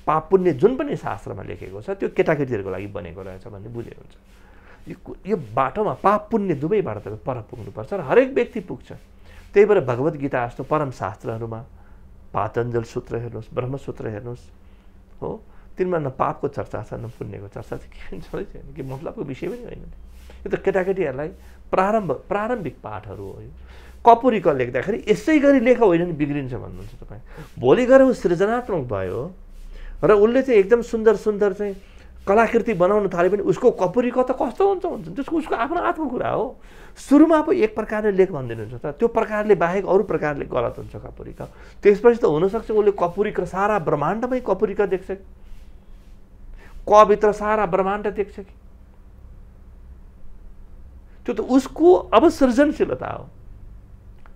पाप पुण्य जुन पनि शास्त्रमा लेखेको छ त्यो केटाकेटीहरूको लागि बनेको रहेछ भन्ने बुझे हुन्छ। यो बाटोमा पाप पुण्य दुवैबाट तपाईँ पर पुग्नुपर्छ र हरेक व्यक्ति पुग्छ। त्यही भएर भगवद् गीता जस्तो परम शास्त्रहरूमा पातञ्जल सूत्र हेर्नुहोस्, ब्रह्मसूत्र हेर्नुहोस्, हो, तिनमा न पापको चर्चा छ न पुण्यको चर्चा छ, के छँदै छैन, कि मतलबको विषय पनि होइन। यो त केटाकेटीहरूलाई प्रारम्भिक पाठहरू हो। यो कपुरी क लेख्दाखेरि यसै गरी लेख होइन नि बिग्रिन्छ भन्नुहुन्छ तपाईँ। भोलि गएर ऊ सृजनात्मक भयो र उसले चाहिँ एकदम सुन्दर सुन्दर चाहिँ कलाकृति बनाउन थाले पनि उसको कपुरी क त कस्तो हुन्छ त्यसको उसको आफ्नो हातको कुरा हो। सुरुमा अब एक प्रकारले लेख भनिदिनुहुन्छ त, त्यो प्रकारले बाहेक अरू प्रकारले गलत हुन्छ कपुरी क। त्यसपछि त हुनसक्छ उसले कपुरी क सारा ब्रह्माण्डमै कपुरी क देख्छ कि, कभित्र सारा ब्रह्माण्ड देख्छ कि, त्यो त उसको अब सृजनशीलता हो।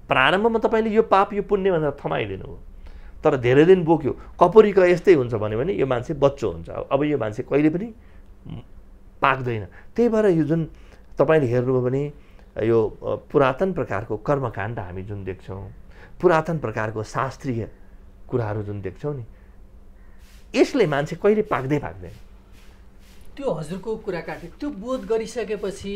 प्रारम्भमा तपाईँले यो पाप यो पुण्य भनेर थमाइदिनु हो, तर धेरै दिन बोक्यो, कपुरी क यस्तै हुन्छ भन्यो भने यो मान्छे बच्चो हुन्छ। अब यो मान्छे कहिले पनि पाक्दैन। त्यही भएर यो जुन तपाईँले हेर्नुभयो भने यो पुरातन प्रकारको कर्मकाण्ड हामी जुन देख्छौँ, पुरातन प्रकारको शास्त्रीय कुराहरू जुन देख्छौँ नि, यसले मान्छे कहिले पाक्दैन। त्यो हजुरको कुरा काटे, त्यो बोध गरिसकेपछि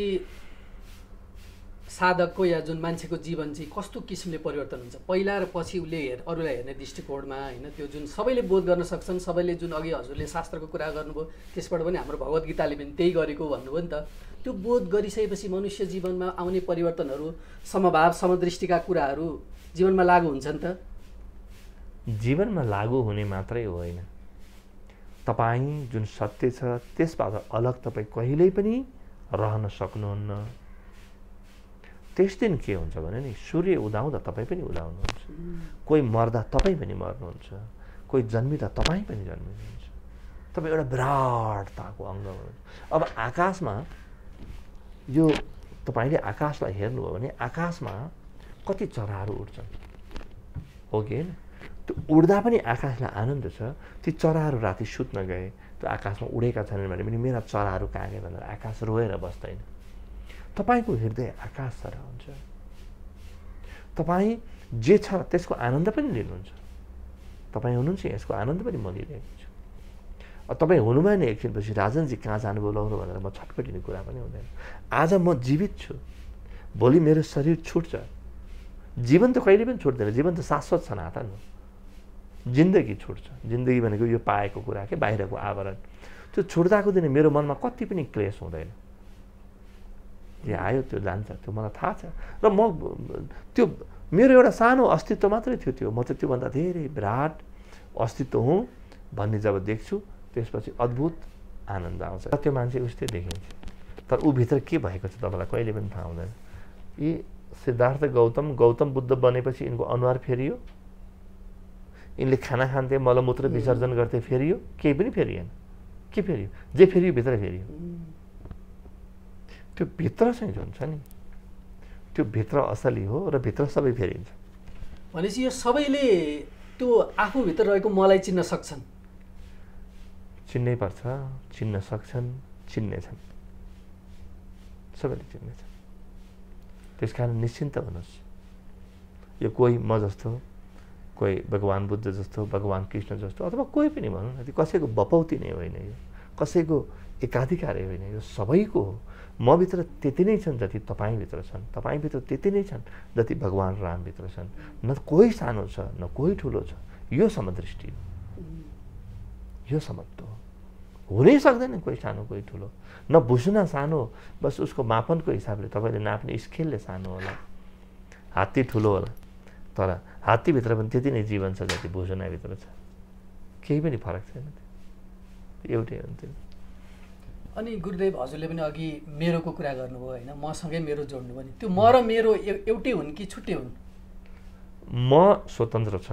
साधकको या जुन मान्छेको जीवन चाहिँ कस्तो किसिमले परिवर्तन हुन्छ? पहिला र पछि उसले अरूलाई हेर्ने दृष्टिकोणमा होइन, त्यो जुन सबैले बोध गर्न सक्छन्, सबैले जुन अघि हजुरले शास्त्रको कुरा गर्नुभयो त्यसबाट पनि हाम्रो भगवद् गीताले पनि त्यही गरेको भन्नुभयो नि त। त्यो बोध गरिसकेपछि मनुष्य जीवनमा आउने परिवर्तनहरू, समभाव समदृष्टिका कुराहरू जीवनमा लागु हुन्छ नि त। जीवनमा लागु हुने मात्रै होइन, तपाईँ जुन सत्य छ त्यसबाट अलग तपाईँ कहिल्यै पनि रहन सक्नुहुन्न। त्यस दिन के हुन्छ भने नि, सूर्य उदाउँदा तपाईँ पनि उदाउनुहुन्छ, कोही मर्दा तपाईँ पनि मर्नुहुन्छ, कोही जन्मिँदा तपाईँ पनि जन्मिनुहुन्छ। तपाईँ एउटा विराटताको अङ्ग हुनुहुन्छ। अब आकाशमा यो तपाईँले आकाशलाई हेर्नुभयो भने आकाशमा कति चराहरू उड्छन्, हो कि होइन? त्यो उड्दा पनि आकाशलाई आनन्द छ। ती चराहरू राति सुत्न गए, त्यो आकाशमा उडेका छैनन् भने पनि मेरा चराहरू कहाँ गए भनेर आकाश रोएर बस्दैन। तपाईँको हृदय आकाश तरह हुन्छ। तपाईँ जे छ त्यसको आनन्द पनि लिनुहुन्छ। तपाईँ हुनुहुन्छ यसको आनन्द पनि म लिइरहेको छु। तपाईँ हुनु भएन एकछिनपछि राजनजी कहाँ जानुभयो लौरो भनेर म छटपटिने कुरा पनि हुँदैन। आज म जीवित छु, भोलि मेरो शरीर छुट्छ। जीवन त कहिले पनि छुट्दैन, जीवन त शाश्वत सनातन हो। जिन्दगी छुट्छ। जिन्दगी भनेको यो पाएको कुरा के बाहिरको आवरण, त्यो छुट्दाको दिन मेरो मनमा कति पनि क्लेश हुँदैन। जे आयो त्यो जान्छ, त्यो मलाई थाहा छ। र म त्यो मेरो एउटा सानो अस्तित्व मात्रै थियो, त्यो म त त्योभन्दा धेरै विराट अस्तित्व हुँ भन्ने जब देख्छु त्यसपछि अद्भुत आनन्द आउँछ। त्यो मान्छे उस्तै देखिन्छ, तर ऊभित्र के भएको छ तपाईँलाई कहिले पनि थाहा हुँदैन। यी सिद्धार्थ गौतम बुद्ध बनेपछि यिनको अनुहार फेरियो, यिनले खाना खान्थे, मलमूत्र विसर्जन गर्थे, फेरियो? केही पनि फेरिएन। के फेरियो? जे फेरियो भित्र फेरियो। त्यो भित्र चाहिँ जुन छ नि, त्यो भित्र असली हो र भित्र सबै फेरिन्छ। भनेपछि यो सबैले त्यो आफूभित्र रहेको मलाई चिन्न सक्छन्? चिन्नै पर्छ, चिन्न सक्छन्, चिन्नेछन्, सबैले चिन्नेछन्। त्यस कारण निश्चिन्त हुनुहोस्। यो कोही म जस्तो, कोही भगवान् बुद्ध जस्तो, भगवान् कृष्ण जस्तो, अथवा कोही पनि भनौँ न, कसैको बपौती नै होइन, यो कसैको एकाधिकारै होइन, यो सबैको हो। मभित्र त्यति नै छन् जति तपाईँभित्र छन्, तपाईँभित्र त्यति नै छन् जति भगवान् रामभित्र छन्। न कोही सानो छ न कोही ठुलो छ। यो समदृष्टि हो, यो समत्व हो। हुनै सक्दैन कोही सानो कोही ठुलो। न भुसुना सानो, बस उसको मापनको हिसाबले तपाईँले नाप्ने स्केलले सानो होला, हात्ती ठुलो होला, तर हात्तीभित्र पनि त्यति नै जीवन छ जति भुसुनाभित्र छ। केही पनि फरक छैन, एउटै हुन्थ्यो। अनि गुरुदेव हजुरले पनि अघि मेरोको कुरा गर्नुभयो होइन, मसँगै मेरो जोड्नु पनि, त्यो म र मेरो एउटै हुन् कि छुट्टै हुन्? म स्वतन्त्र छ,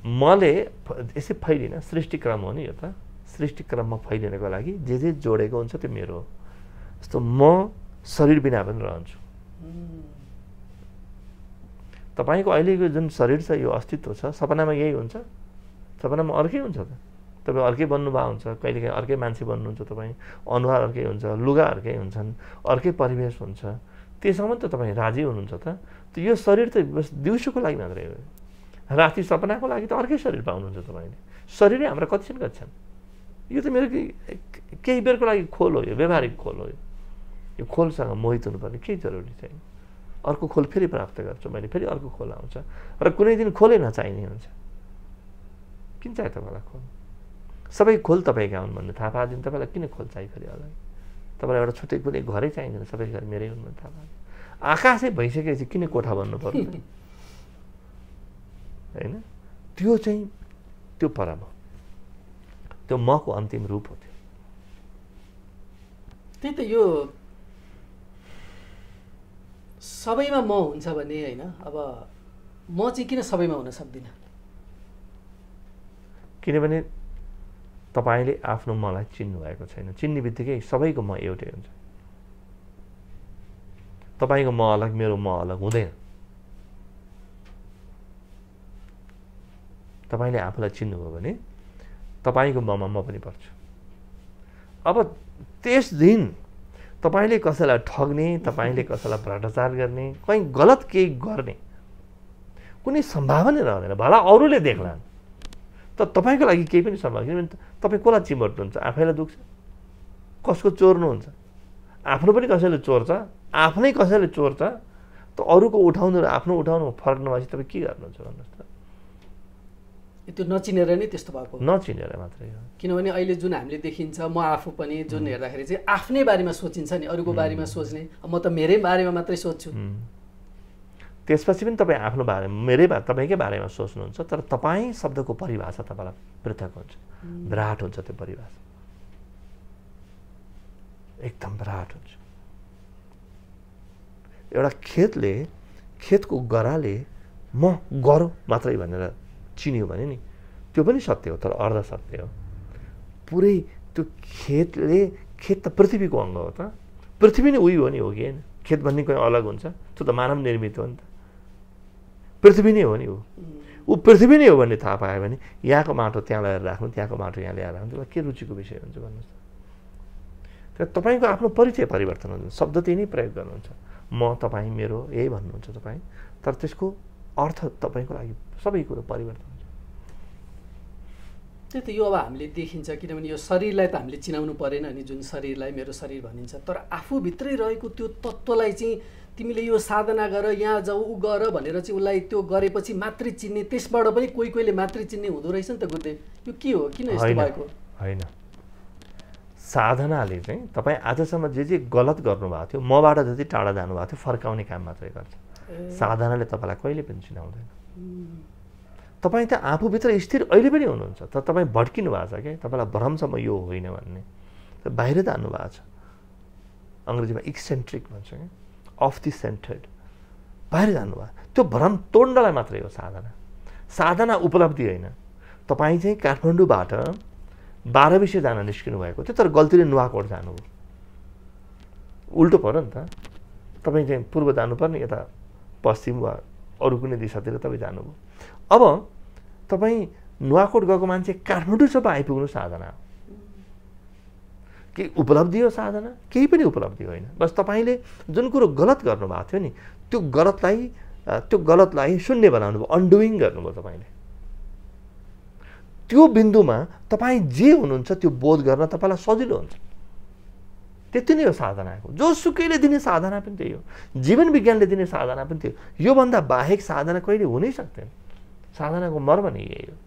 मले यसै फैलिन, सृष्टिक्रम हो नि यो त, सृष्टिक्रममा फैलिनको लागि जे जोडेको हुन्छ त्यो मेरो हो। जस्तो म शरीर बिना पनि रहन्छु, तपाईँको अहिलेको जुन शरीर छ यो अस्तित्व छ, सपनामा यही हुन्छ? सपनामा अर्कै हुन्छ त, तपाईँ अर्कै बन्नुभएको हुन्छ, कहिलेकाहीँ अर्कै मान्छे बन्नुहुन्छ, तपाईँ अनुहार अर्कै हुन्छ, लुगा अर्कै हुन्छन्, अर्कै परिवेश हुन्छ, त्यसमा त तपाईँ राजी हुनुहुन्छ त? त यो शरीर त बस दिउँसोको लागि मात्रै हो, राति सपनाको लागि त अर्कै शरीर पाउनुहुन्छ तपाईँले। शरीरै हाम्रा कति छन्? यो त मेरो केही बेरको लागि खोल हो, यो व्यवहारिक खोल हो, यो खोलसँग मोहित हुनुपर्ने केही जरुरी छैन। अर्को खोल फेरि प्राप्त गर्छु मैले, फेरि अर्को खोल आउँछ र कुनै दिन खोलै नचाहिने हुन्छ। किन चाहियो तपाईँलाई खोल? सबै खोल तपाईँका हुन् भन्ने थाहा पाएदेखि तपाईँलाई किन खोल चाहियो फेरि अलग? तपाईँलाई एउटा छुट्टै कुनै घरै चाहिँदैन, सबै घर मेरै हुन् भन्ने थाहा पाएँ। आकाशै भइसकेपछि किन कोठा भन्नु पर्यो होइन? त्यो चाहिँ त्यो परम हो, त्यो मको अन्तिम रूप हो। त्यो त्यही त, यो सबैमा म हुन्छ भने होइन, अब म चाहिँ किन सबैमा हुन सक्दिनँ? किनभने तपाईँले आफ्नो मलाई चिन्नु भएको छैन। चिन्ने बित्तिकै सबैको म एउटै हुन्छ। तपाईँको म अलग, मेरो म अलग हुँदैन। तपाईँले आफूलाई चिन्नुभयो भने तपाईँको ममा म पनि पर्छु। अब त्यस दिन तपाईँले कसैलाई ठग्ने, तपाईँले कसैलाई भ्रष्टाचार गर्ने, कहीँ गलत केही गर्ने कुनै सम्भावना रहँदैन। भला अरूले देख्लान् त तपाईँको लागि केही पनि सम्भव, किनभने तपाईँ कसलाई चिमट्नुहुन्छ? आफैलाई दुख्छ। कसको चोर्नुहुन्छ? आफ्नो पनि कसैले चोर्छ, आफ्नै कसैले चोर्छ, त अरूको उठाउनु र आफ्नो उठाउनु फरक नभएपछि तपाईँ के गर्नुहुन्छ भन्नुहोस् त? त्यो नचिनेर नै त्यस्तो भएको? नचिनेर मात्रै हो। किनभने अहिले जुन हामीले देखिन्छ, म आफू पनि जुन हेर्दाखेरि चाहिँ आफ्नै बारेमा सोचिन्छ नि, अरूको बारेमा सोच्ने, म त मेरै बारेमा मात्रै सोच्छु। त्यसपछि पनि तपाईँ आफ्नो बारेमा, तपाईँकै बारेमा सोच्नुहुन्छ, तर तपाईँ शब्दको परिभाषा तपाईँलाई पृथक हुन्छ, विराट हुन्छ। त्यो परिभाषा एकदम विराट हुन्छ। एउटा खेतको गराले म गरौँ मात्रै भनेर चिन्यो भने नि त्यो पनि सत्य हो, तर अर्ध सत्य हो। पुरै त्यो खेत त पृथ्वीको अङ्ग हो त, पृथ्वी नै उही हो नि, हो कि होइन? खेत भन्ने कोही अलग हुन्छ? त्यो त मानव निर्मित हो नि त, पृथ्वी नै हो नि। ऊ पृथ्वी नै हो भन्ने थाहा पायो भने यहाँको माटो त्यहाँ ल्याएर राख्नु, त्यहाँको माटो यहाँ ल्याएर राख्नु, त्यसलाई के रुचिको विषय हुन्छ भन्नुहोस् त? तर तपाईँको आफ्नो परिचय परिवर्तन हुन्छ, शब्द त्यही नै प्रयोग गर्नुहुन्छ। म, तपाईँ, मेरो यही भन्नुहुन्छ तपाईँ, तर त्यसको अर्थ तपाईँको लागि सबै कुरो परिवर्तन हुन्छ। त्यही त, यो अब हामीले देखिन्छ, किनभने यो शरीरलाई त हामीले चिनाउनु परेन नि, जुन शरीरलाई मेरो शरीर भनिन्छ, तर आफूभित्रै रहेको त्यो तत्त्वलाई चाहिँ तिमीले यो साधना गर, यहाँ जाऊ, ऊ गर भनेर चाहिँ उसलाई त्यो गरेपछि मात्रै चिन्ने, त्यसबाट पनि कोहीले मात्रै चिन्ने हुँदो रहेछ नि त गुरुदेव। यो के हो, किन यस्तो भएको? होइन, साधनाले चाहिँ तपाईँ आजसम्म जे गलत गर्नुभएको थियो, मबाट जति टाढा जानुभएको थियो, फर्काउने काम मात्रै गर्छ। साधनाले तपाईँलाई कहिले पनि चिनाउँदैन। तपाईँ त आफूभित्र स्थिर अहिले पनि हुनुहुन्छ, तर तपाईँ भड्किनु भएको छ क्या, तपाईँलाई भ्रमसम्म यो होइन भन्ने, बाहिर जानु भएको छ। अङ्ग्रेजीमा एक्सेन्ट्रिक भन्छ क्या, अफ द सेन्टर्ड, बाहिर जानुभयो। त्यो भ्रम तोड्नलाई मात्रै हो साधना। साधना उपलब्धि होइन। तपाईँ चाहिँ काठमाडौँबाट 12 जान निस्किनु भएको थियो, तर गल्तीले नुवाकोट जानुभयो, उल्टो पऱ्यो नि त। तपाईँ चाहिँ पूर्व जानुपर्ने यता पश्चिम वा अरू कुनै दिशातिर तपाईँ जानुभयो। अब तपाईँ नुवाकोट गएको मान्छे काठमाडौँसम्म आइपुग्नु साधना हो। केही उपलब्धि हो साधना? केही पनि उपलब्धि होइन। बस तपाईँले जुन कुरो गलत गर्नुभएको थियो नि, त्यो गलतलाई शून्य बनाउनु भयो, अन्डुइङ गर्नुभयो तपाईँले। त्यो बिन्दुमा तपाईँ जे हुनुहुन्छ त्यो बोध गर्न तपाईँलाई सजिलो हुन्छ। त्यति नै हो साधनाको। जोसुकैले दिने साधना पनि त्यही हो, जीवन विज्ञानले दिने साधना पनि त्यही हो। योभन्दा बाहेक साधना कहिले हुनै सक्दैन। साधनाको मर्म नै यही हो।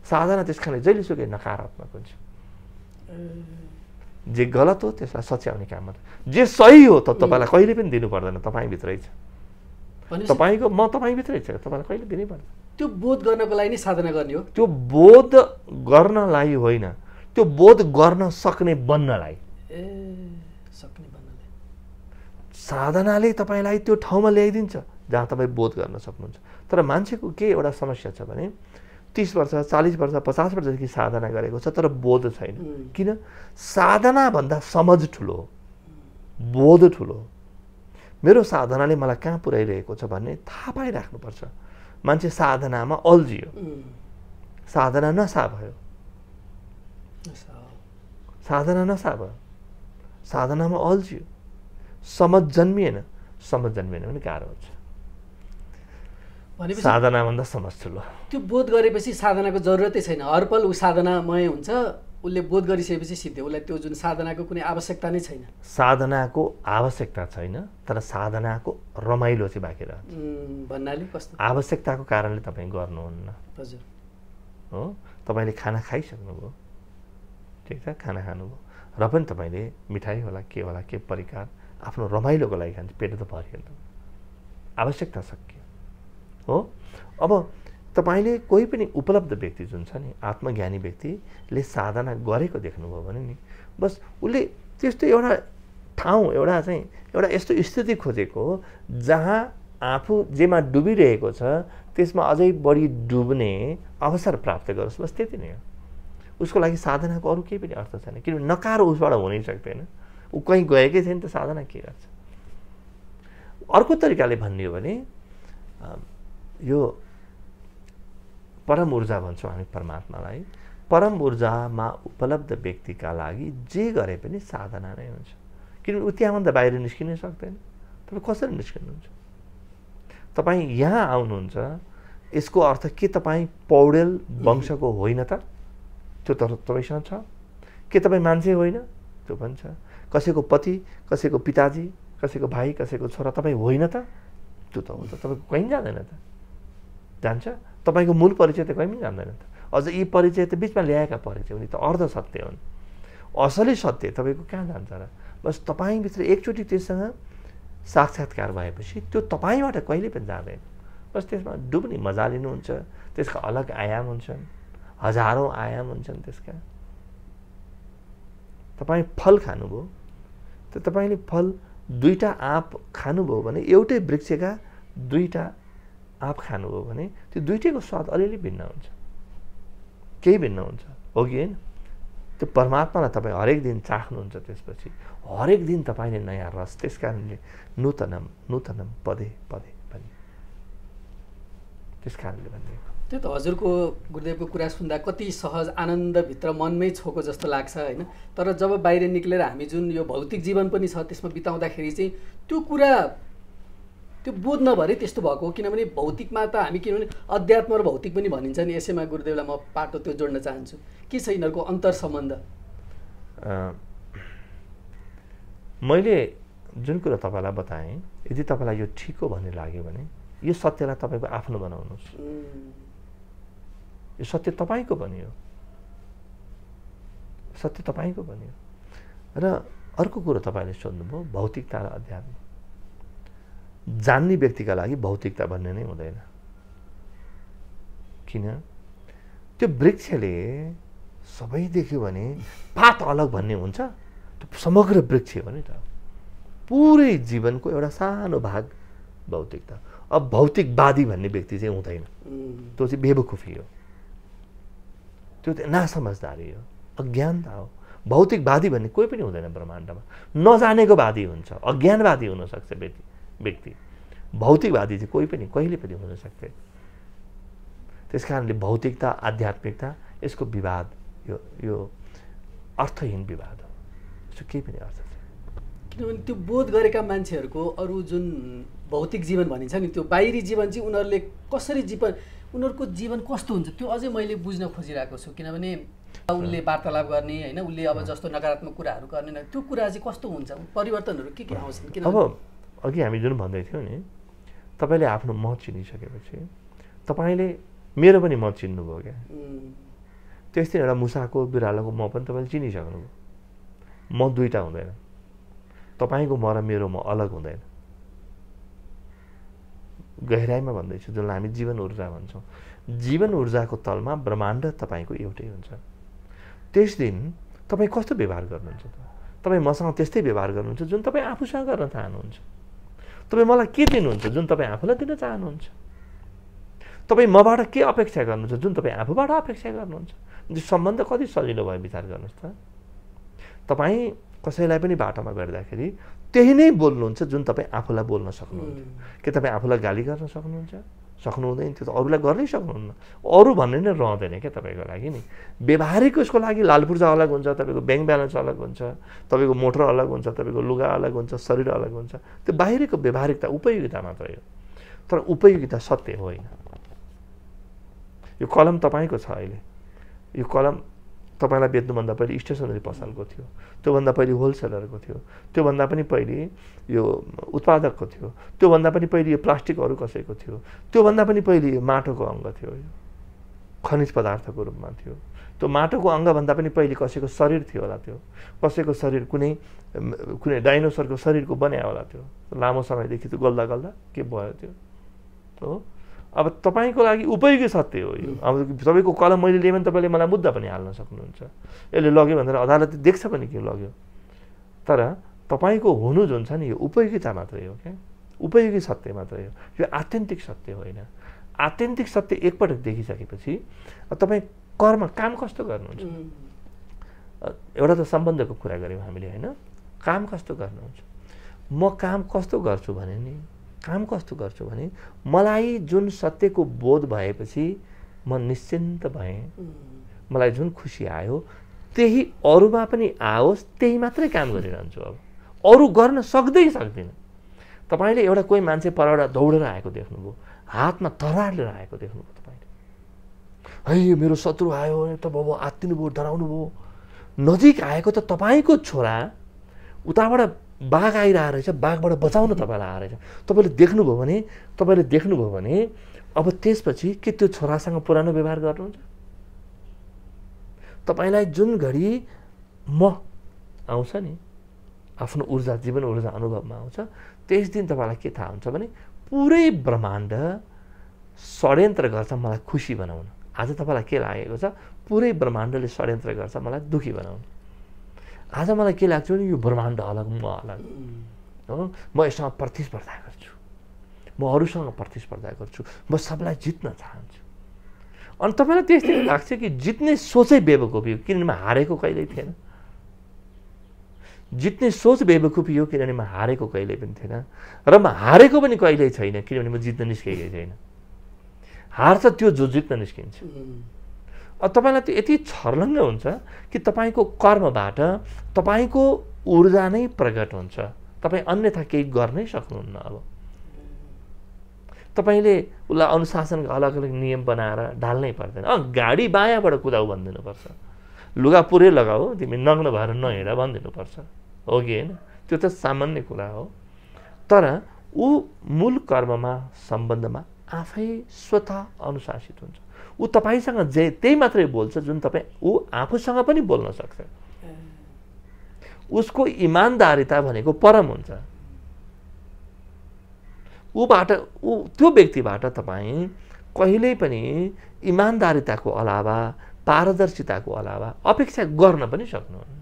साधना त्यस कारणले जहिलेसुकै नकारात्मक हुन्छ। जे गलत हो त्यसलाई सच्याउने काम मात्र, जे सही हो त तपाईँलाई कहिले पनि दिनु पर्दैन, तपाईँभित्रै छ। तपाईँको म तपाईँभित्रै छ, तपाईँलाई कहिले दिनै पर्दैन। त्यो बोध गर्नको लागि नै साधना गर्ने हो। त्यो बोध गर्नलाई होइन, त्यो बोध गर्न सक्ने बन्नलाई साधनाले तपाईँलाई त्यो ठाउँमा ल्याइदिन्छ जहाँ तपाईँ बोध गर्न सक्नुहुन्छ। तर मान्छेको के एउटा समस्या छ भने 30 वर्ष 40 वर्ष 50 वर्षदेखि साधना गरेको छ तर बोध छैन। किन? साधनाभन्दा समझ ठुलो हो, बोध ठुलो हो। मेरो साधनाले मलाई कहाँ पुर्याइरहेको छ भन्ने थाहा पाइराख्नुपर्छ। मान्छे साधनामा अल्झियो, साधना नसा भयो, साधना नसा भयो, साधनामा अल्झियो, समझ जन्मिएन। समझ जन्मिएन भने गाह्रो हुन्छ। साधनाभन्दा समझ ठुलो। त्यो बोध गरेपछि साधनाको जरुरतै छैन। हर पल ऊ साधनामय हुन्छ। उसले बोध गरिसकेपछि सिद्धि। उसलाई त्यो जुन साधनाको कुनै आवश्यकता नै छैन। साधनाको आवश्यकता छैन तर साधनाको रमाइलो चाहिँ बाँकी रहन्छ। भन्नाले कस्तो? आवश्यकताको कारणले तपाईँ गर्नुहुन्न। हजुर हो, तपाईँले खाना खाइसक्नुभयो, ठिक छ, खाना खानुभयो र पनि तपाईँले मिठाई होला के परिकार आफ्नो रमाइलोको लागि खान्छ, पेट त भरियो नि त, आवश्यकता सकियो। हो, अब तपाईँले कोही पनि उपलब्ध व्यक्ति जुन छ नि, आत्मज्ञानी व्यक्तिले साधना गरेको देख्नुभयो भने नि बस उसले त्यस्तो एउटा ठाउँ एउटा यस्तो स्थिति खोजेको हो जहाँ आफू जेमा डुबिरहेको छ त्यसमा अझै बढी डुब्ने अवसर प्राप्त गरोस्, बस त्यति नै हो। उसको लागि साधनाको अरू केही पनि अर्थ छैन। किनभने नकार उसबाट हुनै सक्दैन। ऊ कहीँ गएकै छैन त साधना के गर्छ? अर्को तरिकाले भन्ने हो भने यो परम ऊर्जा भन्छौँ हामी परमात्मालाई। परम ऊर्जामा उपलब्ध व्यक्तिका लागि जे गरे पनि साधना नै हुन्छ। किनभने ऊ त्यहाँभन्दा बाहिर निस्किनै सक्दैन। तपाईँ कसरी निस्किनुहुन्छ? तपाईँ यहाँ आउनुहुन्छ, यसको अर्थ के तपाईँ पौडेल वंशको होइन त? त्यो त तपाईँसँग छ। के तपाईँ मान्छे होइन? त्यो पनि छ। कसैको पति, कसैको पिताजी, कसैको भाइ, कसैको छोरा तपाईँ होइन त? त्यो त हो त। तपाईँको कहीँ जाँदैन त? जान्छ? तपाईँको मूल परिचय त कहीँ पनि जान्दैन त। अझ यी परिचय त बिचमा ल्याएका परिचय हुन्, त अर्ध सत्य हुन्। असली सत्य तपाईँको कहाँ जान्छ र? बस तपाईँभित्र एकचोटि त्यससँग साक्षात्कार भएपछि त्यो तपाईँबाट कहिले पनि जाँदैन। बस त्यसमा डुब्ने मजा लिनुहुन्छ। त्यसका अलग आयाम हुन्छन्, हजारौँ आयाम हुन्छन् त्यसका। तपाईँ फल खानुभयो, त तपाईँले फल 2टा आँप खानुभयो भने एउटै वृक्षका 2टा आँप खानुभयो भने त्यो 2टैको स्वाद अलिअलि भिन्न हुन्छ, केही भिन्न हुन्छ, हो कि होइन? त्यो परमात्मालाई तपाईँ हरेक दिन चाख्नुहुन्छ। त्यसपछि हरेक दिन तपाईँले नयाँ रस, त्यस कारणले नूतनम नूतनम पदे पदे पनि त्यस कारणले भनिदिएको। त्यो त हजुरको गुरुदेवको कुरा सुन्दा कति सहज आनन्दभित्र मनमै छोको जस्तो लाग्छ होइन। तर जब बाहिर निक्लेर हामी जुन यो भौतिक जीवन पनि छ त्यसमा बिताउँदाखेरि चाहिँ त्यो कुरा त्यो बोध नभएर त्यस्तो भएको हो। किनभने भौतिकमा त हामी किनभने अध्यात्म र भौतिक पनि भनिन्छ नि। यसैमा गुरुदेवलाई म पाटो त्यो जोड्न चाहन्छु। के छ यिनीहरूको अन्तर सम्बन्ध? मैले जुन कुरा तपाईँलाई बताएँ, यदि तपाईँलाई यो ठिक हो भन्ने लाग्यो भने यो सत्यलाई तपाईँको आफ्नो बनाउनुहोस्। यो सत्य तपाईँको पनि हो, सत्य तपाईँको पनि हो। र अर्को कुरो तपाईँले सोध्नुभयो भौतिकता र अध्यात्म। जान्ने व्यक्तिका लागि भौतिकता भन्ने नै हुँदैन। किन? त्यो वृक्षले सबै देख्यो भने पात अलग भन्ने हुन्छ? त्यो समग्र वृक्ष हो नि त। पुरै जीवनको एउटा सानो भाग भौतिकता। अब भौतिकवादी भन्ने व्यक्ति चाहिँ हुँदैन। त्यो चाहिँ बेवकुफी हो, त्यो नासमझदारी हो, अज्ञानता हो। भौतिकवादी भन्ने कोही पनि हुँदैन ब्रह्माण्डमा। नजानेको वादी हुन्छ, अज्ञानवादी हुनसक्छ व्यक्ति। भौतिकवादी चाहिँ कोही पनि कहिले पनि हुन सक्दैन। त्यस कारणले भौतिकता आध्यात्मिकता यसको विवाद यो अर्थहीन विवाद हो। यसको केही पनि अर्थ छैन। किनभने त्यो बोध गरेका मान्छेहरूको अरू जुन भौतिक जीवन भनिन्छ नि, त्यो बाहिरी जीवन चाहिँ उनीहरूले कसरी उनीहरूको जीवन कस्तो हुन्छ त्यो अझै मैले बुझ्न खोजिरहेको छु। किनभने उसले वार्तालाप गर्ने होइन, उसले अब जस्तो नकारात्मक कुराहरू गर्ने, त्यो कुरा चाहिँ कस्तो हुन्छ, परिवर्तनहरू के आउँछन्? किन अब अघि हामी जुन भन्दै थियौँ नि, तपाईँले आफ्नो म चिनिसकेपछि तपाईँले मेरो पनि म चिन्नुभयो क्या। त्यस्तै एउटा मुसाको बिरालोको म पनि तपाईँले चिनिसक्नुभयो। म 2टा हुँदैन। तपाईँको म र मेरो म अलग हुँदैन। गहिराइमा भन्दैछु, जसलाई हामी जीवन ऊर्जा भन्छौँ। जीवन ऊर्जाको तलमा ब्रह्माण्ड तपाईँको एउटै हुन्छ। त्यस दिन तपाईँ कस्तो व्यवहार गर्नुहुन्छ त? तपाईँ मसँग त्यस्तै व्यवहार गर्नुहुन्छ जुन तपाईँ आफूसँग गर्न चाहनुहुन्छ। तपाईँ मलाई के दिनुहुन्छ जुन तपाईँ आफूलाई दिन चाहनुहुन्छ। तपाईँ मबाट के अपेक्षा गर्नुहुन्छ जुन तपाईँ आफूबाट अपेक्षा गर्नुहुन्छ। यो सम्बन्ध कति सजिलो भयो विचार गर्नुहोस् त। तपाईँ कसैलाई पनि बाटोमा भेट्दाखेरि त्यही नै बोल्नुहुन्छ जुन तपाईँ आफूलाई बोल्न सक्नुहुन्थ्यो। के तपाईँ आफूलाई गाली गर्न सक्नुहुन्छ? सक्नुहुँदैन। त्यो त अरूलाई गर्नै सक्नुहुन्न। अरू भन्ने नै रहँदैन क्या तपाईँको लागि नि। व्यवहारिक उसको लागि लाल पूर्जा अलग हुन्छ, तपाईँको ब्याङ्क ब्यालेन्स अलग हुन्छ, तपाईँको मोटर अलग हुन्छ, तपाईँको लुगा अलग हुन्छ, शरीर अलग हुन्छ। त्यो बाहिरको व्यवहारिकता उपयोगिता मात्रै हो, तर उपयोगिता सत्य होइन। यो कलम तपाईँको छ अहिले। यो कलम तपाईँलाई बेच्नुभन्दा पहिले स्टेसनरी पसलको थियो, त्योभन्दा पहिले होलसेलरको थियो, त्योभन्दा पनि पहिले यो उत्पादकको थियो, त्योभन्दा पनि पहिले यो प्लास्टिकहरू कसैको थियो, त्योभन्दा पनि पहिले यो माटोको अङ्ग थियो, यो खनिज पदार्थको रूपमा थियो। त्यो माटोको अङ्गभन्दा पनि पहिले कसैको शरीर थियो होला, त्यो कसैको शरीर कुनै डाइनोसरको शरीरको बन्या होला, त्यो लामो समयदेखि त्यो गल्दा गल्दा के भयो त्यो हो। अब तपाईँको लागि उपयोगी सत्य हो यो। अब तपाईँको कलम मैले लिएँ भने तपाईँले मलाई मुद्दा पनि हाल्न सक्नुहुन्छ। यसले लग्यो भनेर अदालतले देख्छ पनि के लग्यो। तर तपाईँको हुनु जुन छ नि यो उपयोगिता मात्रै हो क्या, उपयोगी सत्य मात्रै हो। यो आत्यन्तिक सत्य होइन। आत्यन्तिक सत्य एकपटक देखिसकेपछि तपाईँ काम कस्तो गर्नुहुन्छ? एउटा त सम्बन्धको कुरा गऱ्यौँ हामीले होइन। काम कस्तो गर्नुहुन्छ? म काम कस्तो गर्छु भने नि, काम कस्तो गर्छु भने मलाई जुन सत्यको बोध भएपछि म निश्चिन्त भएँ, मलाई जुन खुसी आयो त्यही अरूमा पनि आओस्, त्यही मात्रै काम गरिरहन्छु। अब अरू गर्न सक्दिनँ। तपाईँले एउटा कोही मान्छे परबाट दौडेर आएको देख्नुभयो, हातमा तरार लिएर आएको देख्नुभयो तपाईँले, है मेरो शत्रु आयो त बाबु आत्तिनु भयो, डराउनु भयो। नजिक आएको त तपाईँको छोरा, उताबाट बाघ आइरहेको रहेछ, बाघबाट बचाउन तपाईँलाई आएर रहेछ, तपाईँले देख्नुभयो भने अब त्यसपछि के त्यो छोरासँग पुरानो व्यवहार गर्नुहुन्छ? तपाईँलाई जुन घडी म आउँछ नि, आफ्नो ऊर्जा, जीवन ऊर्जा अनुभवमा आउँछ, त्यस दिन तपाईँलाई के थाहा हुन्छ भने पुरै ब्रह्माण्ड षड्यन्त्र गर्छ मलाई खुसी बनाउन। आज तपाईँलाई के लागेको छ? पुरै ब्रह्माण्डले षड्यन्त्र गर्छ मलाई दुःखी बनाउन। आज मलाई के लाग्छ भने यो ब्रह्माण्ड अलग, म अलग हो, म यससँग प्रतिस्पर्धा गर्छु, म अरूसँग प्रतिस्पर्धा गर्छु, म सबलाई जित्न चाहन्छु। अनि तपाईँलाई त्यस्तै लाग्छ कि जित्ने सोचै बेवकुफी हो, किनभने म हारेको कहिल्यै थिएन। जित्ने सोच बेवकुफी हो किनभने म हारेको कहिल्यै पनि थिएन, र म हारेको पनि कहिल्यै छैन किनभने म जित्न निस्केकै छैन। हार्छ त्यो जो जित्न निस्किन्छ। अब तपाईँलाई त्यो यति छर्लङ्ग हुन्छ कि तपाईँको कर्मबाट तपाईँको ऊर्जा नै प्रकट हुन्छ, तपाईँ अन्यथा केही गर्नै सक्नुहुन्न। अब तपाईँले उसलाई अनुशासनको अलग अलग नियम बनाएर ढाल्नै पर्दैन। गाडी बायाँबाट कुदाऊ भनिदिनुपर्छ, लुगा पुरै लगाऊ, तिमी नग्न भएर नहिँड भनिदिनुपर्छ, हो कि होइन? त्यो त सामान्य कुरा हो। तर ऊ मूल कर्ममा, सम्बन्धमा आफै स्वतः अनुशासित हुन्छ। ऊ तपाईँसँग त्यही मात्रै बोल्छ जुन तपाईँ ऊ आफूसँग पनि बोल्न सक्छ। उसको इमान्दारिता भनेको परम हुन्छ। त्यो व्यक्तिबाट तपाईँ कहिल्यै पनि इमान्दारिताको अलावा, पारदर्शिताको अलावा अपेक्षा गर्न पनि सक्नुहुन्न।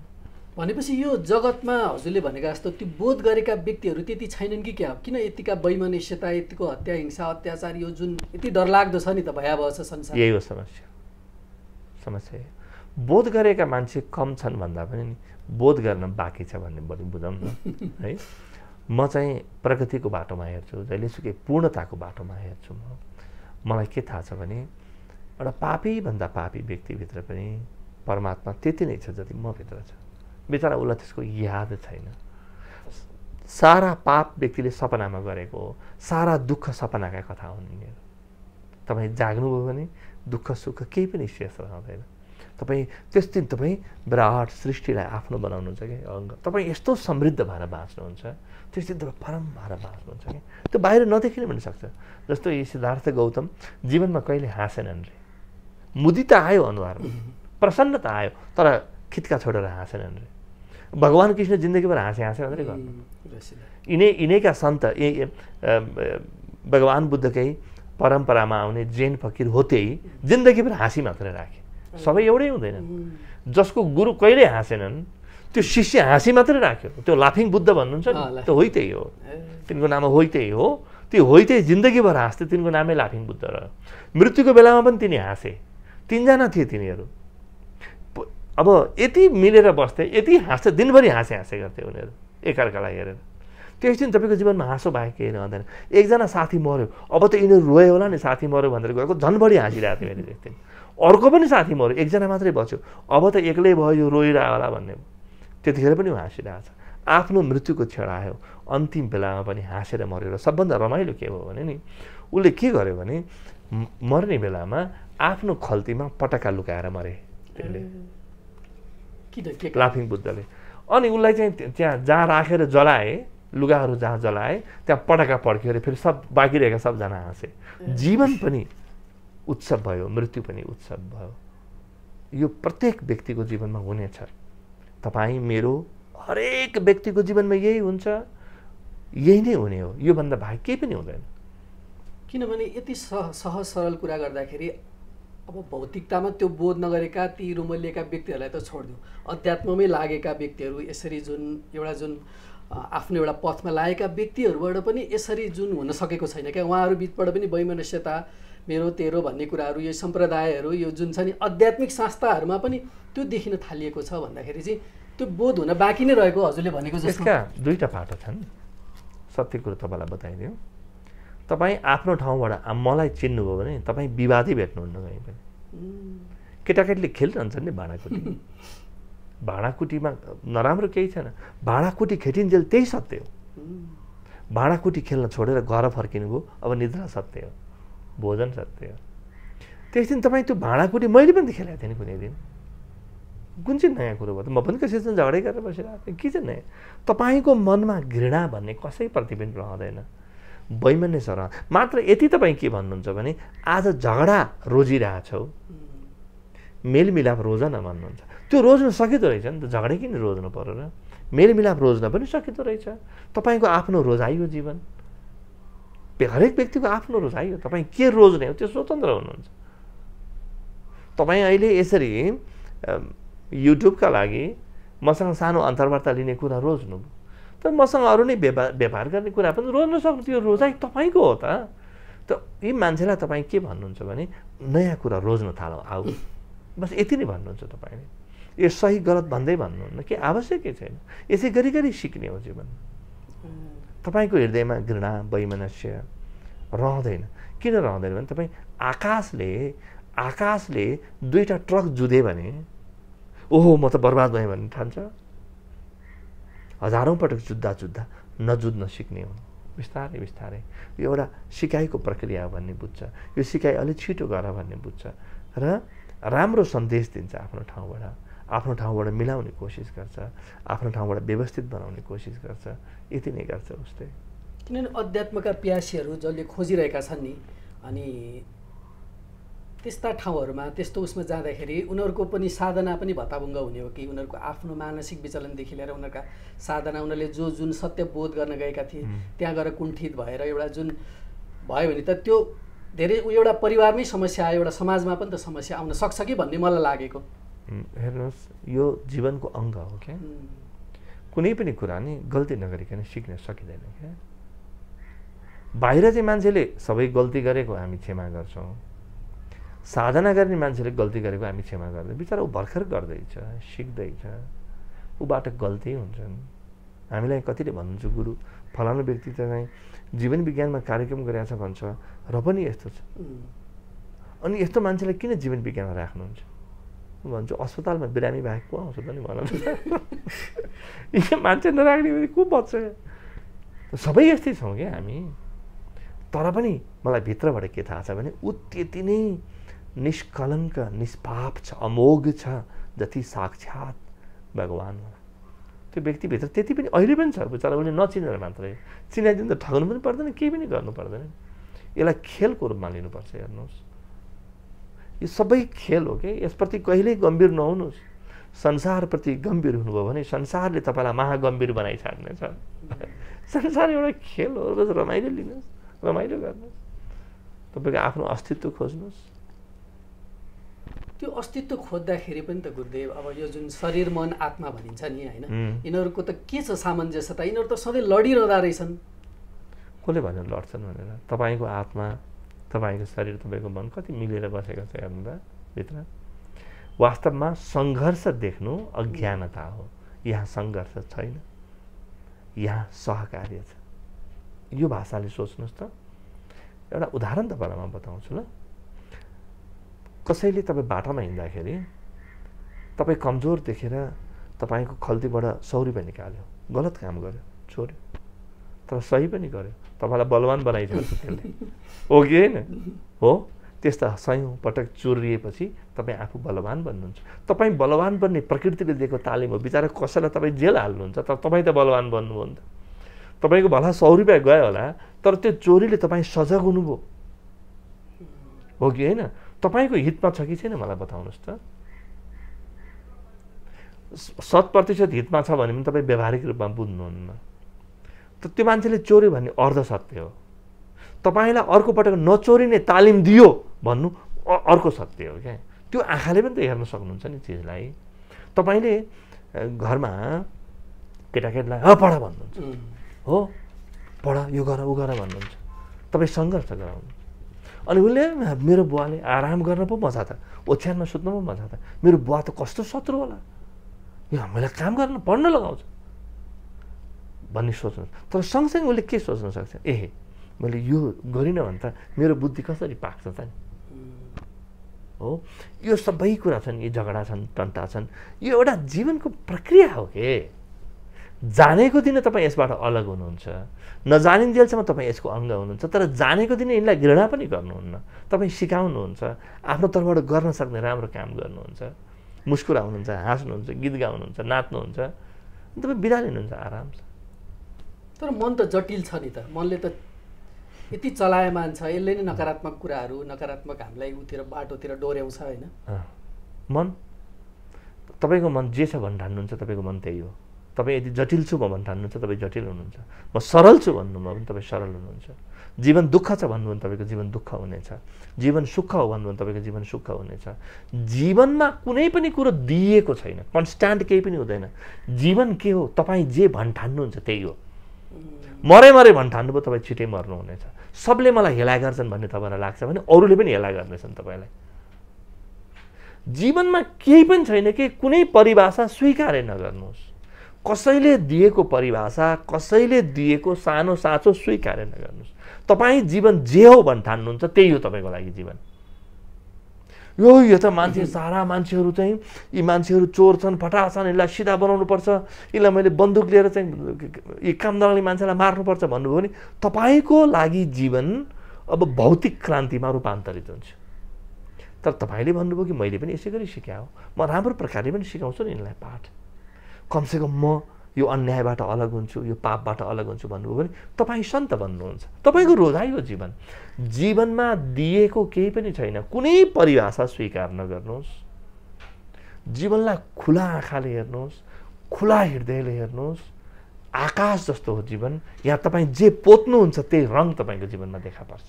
भनेपछि यो जगतमा हजुरले भनेका जस्तो त्यो बोध गरेका व्यक्तिहरू त्यति छैनन् कि क्या? किन यतिका वैमनस्यता, यतिको हत्या, हिंसा, अत्याचार, यो जुन यति डरलाग्दो छ नि त, भयावह छ संसार? यही हो समस्या। बोध गरेका मान्छे कम छन् भन्दा पनि बोध गर्न बाँकी छ भन्ने बढी बुझौँ न है। म चाहिँ प्रगतिको बाटोमा हेर्छु, जहिलेसुकै पूर्णताको बाटोमा हेर्छु। मलाई के थाहा छ भने एउटा पापीभन्दा पापी व्यक्तिभित्र पनि परमात्मा त्यति नै छ जति म भित्र छ। बिचरा उसलाई त्यसको याद छैन। सारा पाप व्यक्तिले सपनामा गरेको हो, सारा दुःख सपनाका कथा हुन् यिनीहरू। तपाईँ जाग्नुभयो भने दुःख सुख केही पनि शेष रहँदैन। तपाईँ त्यस दिन तपाईँ विराट सृष्टिलाई आफ्नो बनाउनुहुन्छ कि अङ्ग, तपाईँ यस्तो समृद्ध भएर बाँच्नुहुन्छ, त्यस दिन तपाईँ परम भएर बाँच्नुहुन्छ कि त्यो बाहिर नदेखिने पनि सक्छ। जस्तो यी सिद्धार्थ गौतम जीवनमा कहिले हाँसेनन् रे, मुदिता आयो अनुहारमा, प्रसन्नता आयो, तर खित्का छोडेर हाँसेनन् रे। भगवान् कृष्ण जिन्दगीभर हाँसे मात्रै गर्नु। यिनैका सन्त, भगवान् बुद्धकै परम्परामा आउने जैन फकिर हो, त्यही जिन्दगीभर हाँसी मात्रै राखे, सबै एउटै हुँदैन। जसको गुरु कहिल्यै हाँसेनन् त्यो शिष्य हाँसी मात्रै राख्यो, त्यो लाफिङ बुद्ध भन्नुहुन्छ नि, त्यो होइ त्यही हो, तिनको नाम होइ त्यही हो। त्यो होइ त्यही जिन्दगीभर हाँस्थे, तिनको नामै लाफिङ बुद्ध रह्यो। मृत्युको बेलामा पनि तिनी हाँसे, 3 जना थिए तिनीहरू। अब यति मिलेर बस्थे, यति हाँस्थे, दिनभरि हाँसे गर्थे उनीहरू एकअर्कालाई हेरेर। त्यस दिन तपाईँको जीवनमा हाँसो बाहेक केही रहँदैन। एकजना साथी मऱ्यो, अब त यिनीहरू रोयो होला नि, साथी मऱ्यो भनेर गएको झन् बढी हाँसिरहेको थियो मैले देख्थेँ। अर्को पनि साथी मऱ्यो, एकजना मात्रै बच्यो, अब त एक्लै भयो यो रोइरह्यो होला भन्ने, त्यतिखेर पनि हाँसिरहेको छ। आफ्नो मृत्युको क्षण आयो, अन्तिम बेलामा पनि हाँसेर मऱ्यो। र सबभन्दा रमाइलो के भयो भने नि, उसले के गर्यो भने मर्ने बेलामा आफ्नो खल्तीमा पटका लुकाएर मरे त्यसले, लाफिङ बुद्धले। अनि उसलाई चाहिँ त्यहाँ जहाँ राखेर जलाए, लुगाहरू जहाँ जलाए त्यहाँ पटका पड्क्यो अरे, फेरि सब बाँकी रहेका सबजना हाँसे। जीवन पनि उत्सव भयो, मृत्यु पनि उत्सव भयो। यो प्रत्येक व्यक्तिको जीवनमा हुनेछ। तपाईँ मेरो हरेक व्यक्तिको जीवनमा यही हुन्छ, यही नै हुने हो, योभन्दा बाहेक केही पनि हुँदैन। किनभने यति सहज सरल कुरा गर्दाखेरि अब भौतिकतामा त्यो बोध नगरेका ती रुमलिएका व्यक्तिहरूलाई त छोडिदिउँ, अध्यात्ममै लागेका व्यक्तिहरू, यसरी जुन आफ्नो एउटा पथमा लागेका व्यक्तिहरूबाट पनि यसरी जुन हुन सकेको छैन क्या, उहाँहरू बिचबाट पनि वैमनस्यता, मेरो तेरो भन्ने कुराहरू, यो सम्प्रदायहरू, यो जुन छ नि आध्यात्मिक संस्थाहरूमा पनि त्यो देखिन थालिएको छ भन्दाखेरि चाहिँ त्यो बोध हुन बाँकी नै रहेको हजुरले भनेको जस्तो। यसका दुईटा पाटो छन्, सत्य कुरो तपाईँलाई बताइदिउँ। तपाईँ आफ्नो ठाउँबाट मलाई चिन्नुभयो भने तपाईँ विवादै भेट्नुहुन्न कहीँ पनि। केटाकेटीले खेलिरहन्छन् नि भाँडाकुटी, भाँडाकुटीमा नराम्रो केही छैन, भाँडाकुटी खेटिन्जेल त्यही सत्य हो। भाँडाकुटी खेल्न छोडेर घर फर्किनु भयो, अब निद्रा सत्य हो, भोजन सत्य हो। त्यस दिन तपाईँ त्यो भाँडाकुटी मैले पनि खेलेको थिएँ नि कुनै दिन। कुन चाहिँ नयाँ कुरो भयो त? म पनि कसैसँग झगडै गरेर बसिरहेको थिएँ, के चाहिँ नयाँ? तपाईँको मनमा घृणा भन्ने कसैप्रति पनि रहँदैन, वैमनस्य रह। मात्र यति तपाईँ के भन्नुहुन्छ भने आज झगडा रोजिरहेछौ, मेलमिलाप रोज न भन्नुहुन्छ। त्यो रोज्न सकिँदो रहेछ नि त, झगडै किन रोज्नु पर्यो र? मेलमिलाप रोज्न पनि सकिँदो रहेछ। तपाईँको आफ्नो रोजाइ हो जीवन, हरेक व्यक्तिको आफ्नो रोजाइ हो। तपाईँ के रोज्ने हो त्यो स्वतन्त्र हुनुहुन्छ। तपाईँ अहिले यसरी युट्युबका लागि मसँग सानो अन्तर्वार्ता लिने कुरा रोज्नु, तर मसँग अरू नै व्यापार गर्ने कुरा पनि रोज्न सक्नु, त्यो रोजाइ तपाईँको हो त। यी मान्छेलाई तपाईँ के भन्नुहुन्छ भने नयाँ कुरा रोज्न थालो आऊ, बस यति नै भन्नुहुन्छ तपाईँले। यो सही गलत भन्दै भन्नुहुन्न, के आवश्यकै छैन। यसै गरी सिक्ने हो जीवन। तपाईँको हृदयमा घृणा वैमनस्य रहँदैन। किन रहँदैन भने तपाईँ आकाशले दुईटा ट्रक जुधे भने ओहो म त बर्बाद भएँ भन्ने ठान्छ। हजारौँ पटक जुत्दा नजुत्न सिक्ने हो। बिस्तारै बिस्तारै यो एउटा सिकाइको प्रक्रिया हो भन्ने बुझ्छ। यो सिकाइ अलिक छिटो गर भन्ने बुझ्छ र राम्रो सन्देश दिन्छ। आफ्नो ठाउँबाट मिलाउने कोसिस गर्छ, आफ्नो ठाउँबाट व्यवस्थित बनाउने कोसिस गर्छ। यति नै गर्छ उसले। किनभने अध्यात्मका प्यासीहरू जसले खोजिरहेका छन् नि, अनि त्यस्ता ठाउँहरूमा त्यस्तो उसमा जाँदाखेरि उनीहरूको पनि साधना पनि भत्ताभुङ्ग हुने हो कि उनीहरूको आफ्नो मानसिक विचलनदेखि लिएर उनीहरूका साधना, उनीहरूले जुन सत्य बोध गर्न गएका थिए त्यहाँ गएर कुण्ठित भएर एउटा जुन भयो भने त त्यो धेरै एउटा परिवारमै समस्या आयो, एउटा समाजमा पनि त समस्या आउन सक्छ कि भन्ने मलाई लागेको। हेर्नुहोस्, यो जीवनको अङ्ग हो क्या। कुनै पनि कुरा नि गल्ती नगरिकन सिक्न सकिँदैन क्या। बाहिर चाहिँ मान्छेले सबै गल्ती गरेको हामी क्षमा गर्छौँ, साधना गर्ने मान्छेले गल्ती गरेको हामी क्षमा गर्दैन। बिचरा ऊ भर्खर गर्दैछ, सिक्दैछ, ऊबाट गल्ती हुन्छन्। हामीलाई कतिले भन्नुहुन्छ गुरु फलानु व्यक्ति त चाहिँ जीवन विज्ञानमा कार्यक्रम गरेको छ भन्छ र पनि यस्तो छ, अनि यस्तो मान्छेलाई किन जीवन विज्ञानमा राख्नुहुन्छ भन्छु। अस्पतालमा बिरामी बाहेक को आउँछ त नि भन। यो मान्छे नराख्ने भने को बच्छ? सबै यस्तै छौँ क्या हामी। तर पनि मलाई भित्रबाट के थाहा छ भने ऊ त्यति नै निष्कलङ्क निष्पाप छ, अमोघ छ जति साक्षात भगवान् हो। त्यो व्यक्तिभित्र त्यति पनि अहिले पनि छ। बिचरा उसले नचिनेर मात्रै, चिनाइदिनु त ठग्नु पनि पर्दैन, केही पनि गर्नु पर्दैन। यसलाई खेलको रूपमा लिनुपर्छ। हेर्नुहोस्, यो सबै खेल हो कि। यसप्रति कहिल्यै गम्भीर नहुनुहोस्। संसारप्रति गम्भीर हुनुभयो भने संसारले तपाईँलाई महागम्भीर बनाइछाड्नेछ। संसार एउटा खेल हो, बस रमाइलो लिनुहोस्, रमाइलो गर्नुहोस्, तपाईँको आफ्नो अस्तित्व खोज्नुहोस्। त्यो अस्तित्व खोज्दाखेरि पनि त गुरुदेव अब यो जुन शरीर मन आत्मा भनिन्छ नि होइन, यिनीहरूको त के छ सामञ्जस्यता? यिनीहरू त सधैँ लडिरहँदा रहेछन्। कसले भन्यो लड्छन् भनेर? तपाईँको आत्मा, तपाईँको शरीर, तपाईँको मन कति मिलेर बसेको छ हेर्नु त भित्र। वास्तवमा सङ्घर्ष देख्नु अज्ञानता हो। यहाँ सङ्घर्ष छैन, यहाँ सहकार्य छ। यो भाषाले सोच्नुहोस् त। एउटा उदाहरण तपाईँलाई म बताउँछु ल। कसैले तपाईँ बाटोमा हिँड्दाखेरि तपाईँ कमजोर देखेर तपाईँको खल्तीबाट 100 रुपियाँ निकाल्यो, गलत काम गर्यो, छोड्यो, तर सही पनि गर्यो, तपाईँलाई बलवान बनाइदिन्छ त्यसले, हो कि होइन? हो। त्यस्ता 100औं पटक चोरिएपछि तपाईँ आफू बलवान बन्नुहुन्छ। तपाईँ बलवान बन्ने प्रकृतिले दिएको तालिम हो। बिचरा कसैलाई तपाईँ जेल हाल्नुहुन्छ, तर तपाईँ त बलवान बन्नुभयो नि त। तपाईँको भला 100 रुपियाँ गयो होला, तर त्यो चोरीले तपाईँ सजग हुनुभयो, हो कि होइन? तपाईँको हितमा छ कि छैन मलाई बताउनुहोस् त। 100% हितमा छ भने पनि तपाईँ व्यावहारिक रूपमा बुझ्नुहुन्न। त त्यो मान्छेले चोर्यो भन्ने अर्ध सत्य हो। तपाईँलाई अर्को पटक नचोरिने तालिम दियो भन्नु अर्को सत्य हो क्या। त्यो आँखाले पनि त हेर्न सक्नुहुन्छ नि चिजलाई। तपाईँले घरमा केटाकेटीलाई पढ भन्नुहुन्छ, हो, पढ, यो गर, ऊ गर भन्नुहुन्छ, तपाईँ सङ्घर्ष गराउनु। अनि उसले मेरो बुवाले आराम गर्न पो मजा त, ओछ्यानमा सुत्नु पो मजा त, मेरो बुवा त कस्तो शत्रु होला, यो हामीलाई काम गर्न पढ्न लगाउँछ भन्ने सोच्नु। तर सँगसँगै उसले के सोच्न सक्छ? मैले यो गरिनँ भने त मेरो बुद्धि कसरी पाक्छ त नि, हो? यो सबै कुरा छन्, यी झगडा छन्, टन्टा छन्, यो एउटा जीवनको प्रक्रिया हो के। जानेको दिन तपाईँ यसबाट अलग हुनुहुन्छ, नजानिन्जेलसम्म तपाईँ यसको अङ्ग हुनुहुन्छ, तर जानेको दिन यिनलाई घृणा पनि गर्नुहुन्न। तपाईँ सिकाउनुहुन्छ, आफ्नो तर्फबाट गर्न सक्ने राम्रो काम गर्नुहुन्छ, मुस्कुराउनुहुन्छ, हाँस्नुहुन्छ, गीत गाउनुहुन्छ, नाच्नुहुन्छ, तपाईँ बिदा लिनुहुन्छ आरामसे। तर मन त जटिल छ नि त। मनले त यति चलायमान छ, यसले नै नकारात्मक कुराहरू, नकारात्मक हामीलाई उतिर बाटोतिर डोर्याउँछ होइन। मन, तपाईँको मन जे छ भन्न ठान्नुहुन्छ तपाईँको मन त्यही हो। तपाईँ यदि जटिल छु भन्न ठान्नुहुन्छ तपाईँ जटिल हुनुहुन्छ, म सरल छु भन्नुभयो भने तपाईँ सरल हुनुहुन्छ। जीवन दुःख छ भन्नुभयो भने तपाईँको जीवन दुःख हुनेछ, जीवन सुख हो भन्नुभयो भने तपाईँको जीवन सुख हुनेछ। जीवनमा कुनै पनि कुरो दिएको छैन, कन्स्ट्यान्ट केही पनि हुँदैन। जीवन के हो? तपाईँ जे भन्न ठान्नुहुन्छ त्यही हो। मरे भन्न ठान्नुभयो तपाईँ छिटै मर्नुहुनेछ। सबले मलाई हेला गर्छन् भन्ने तपाईँलाई लाग्छ भने अरूले पनि हेला गर्नेछन् तपाईँलाई। जीवनमा केही पनि छैन कि कुनै परिभाषा स्वीकारै नगर्नुहोस्। कसैले दिएको परिभाषा, कसैले दिएको सानो साँचो स्वीकारै नगर्नुहोस्। तपाईँ जीवन जे हो भन्न ठान्नुहुन्छ त्यही हो तपाईँको लागि जीवन। यो त मान्छे, सारा मान्छेहरू चाहिँ यी मान्छेहरू चोर छन्, फटाहा छन्, यसलाई सिधा बनाउनुपर्छ, यसलाई मैले बन्दुक लिएर चाहिँ यी काम नगर्ने मान्छेलाई मार्नुपर्छ भन्नुभयो भने तपाईँको लागि जीवन अब भौतिक क्रान्तिमा रूपान्तरित हुन्छ। तर तपाईँले भन्नुभयो कि मैले पनि यसै गरी सिकाएँ, म राम्रो प्रकारले पनि सिकाउँछु नि यिनलाई पाठ, कमसेकम म यो अन्यायबाट अलग हुन्छु, यो पापबाट अलग हुन्छु भन्नुभयो भने तपाईँ सन्त बन्नुहुन्छ। तपाईँको रोजाइ हो जीवन। जीवनमा दिएको केही पनि छैन, कुनै परिभाषा स्वीकार नगर्नुहोस्। जीवनलाई खुला आँखाले हेर्नुहोस्, खुला हृदयले हेर्नुहोस्। आकाश जस्तो हो जीवन, यहाँ तपाईँ जे पोत्नुहुन्छ त्यही रङ तपाईँको जीवनमा देखा पर्छ।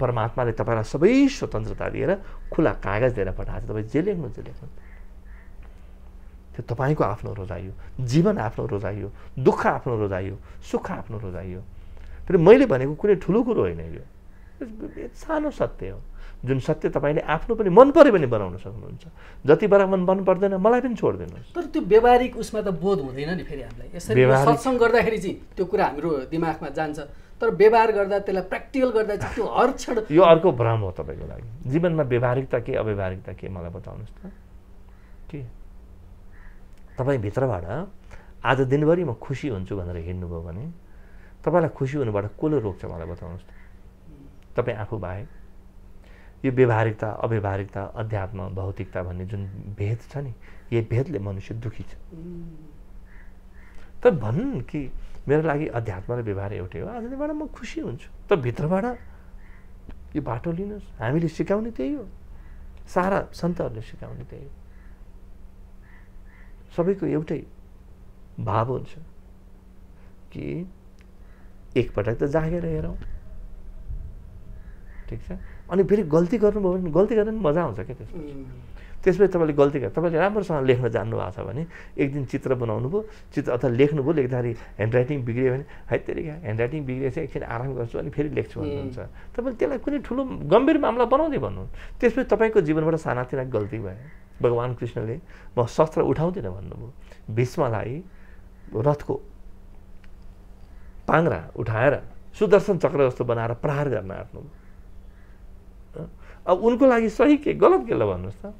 परमात्माले तपाईँलाई सबै स्वतन्त्रता दिएर खुला कागज दिएर पठाएको छ, तपाईँ जे लेख्नु जे लेख्नु। त्यो तपाईँको आफ्नो रोजाइ हो, जीवन आफ्नो रोजाइ हो, दुःख आफ्नो रोजाइ हो, सुख आफ्नो रोजाइ हो। फेरि मैले भनेको कुनै ठुलो कुरो होइन, यो सानो सत्य हो, जुन सत्य तपाईँले आफ्नो पनि मन पऱ्यो भने बनाउन सक्नुहुन्छ। जति बेला मन पर्दैन मलाई पनि छोडिदिनुहोस्। तर त्यो व्यावहारिक उसमा त बोध हुँदैन नि फेरि हामीलाई। यसरी सत्सङ्ग गर्दाखेरि चाहिँ त्यो कुरा हाम्रो दिमागमा जान्छ, तर व्यवहार गर्दा त्यसलाई प्र्याक्टिकल गर्दा चाहिँ त्यो हर क्षण यो अर्को भ्रम हो तपाईँको लागि। जीवनमा व्यावहारिकता के अव्यावहारिकता के मलाई बताउनुहोस् त। के तपाईँ भित्रबाट आज दिनभरि म खुसी हुन्छु भनेर हिँड्नुभयो भने तपाईँलाई खुसी हुनुबाट कसले रोक्छ मलाई बताउनुहोस् त। तपाईँ आफू बाहेक यो व्यावहारिकता अव्यावहारिकता अध्यात्म भौतिकता भन्ने जुन भेद छ नि, यही भेदले मनुष्य दुखी छ। तर भन् कि मेरो लागि अध्यात्म र व्यवहार एउटै हो, आज दिनबाट म खुसी हुन्छु। तर भित्रबाट यो बाटो लिनुहोस्, हामीले सिकाउने त्यही हो, सारा सन्तहरूले सिकाउने त्यही हो। सबैको एउटै भाव हुन्छ कि एकपटक त जागेर हेरौँ, ठिक छ, अनि फेरि गल्ती गर्नुभयो भने गल्ती गर्न मजा आउँछ क्या त्यसपछि तपाईँले गल्ती गरेर तपाईँले राम्रोसँग लेख्न जान्नुभएको छ भने एक दिन चित्र बनाउनु भयो चित्र अथवा लेख्नुभयो लेख्दाखेरि ह्यान्डराइटिङ बिग्रियो भने है तेरिका ह्यान्डराइटिङ बिग्रिएछ एकछिन आराम गर्छु अनि फेरि लेख्छु भन्नुहुन्छ तपाईँले त्यसलाई कुनै ठुलो गम्भीर मामला बनाउँदै भन्नु त्यसपछि तपाईँको जीवनबाट सानातिना गल्ती भयो भगवान् कृष्णले म शस्त्र उठाउँदिनँ भन्नुभयो भीष्मलाई रथको पाङ्रा उठाएर सुदर्शन चक्र जस्तो बनाएर प्रहार गर्न आँट्नुभयो अब उनको लागि सही के गलत के ल भन्नुहोस् त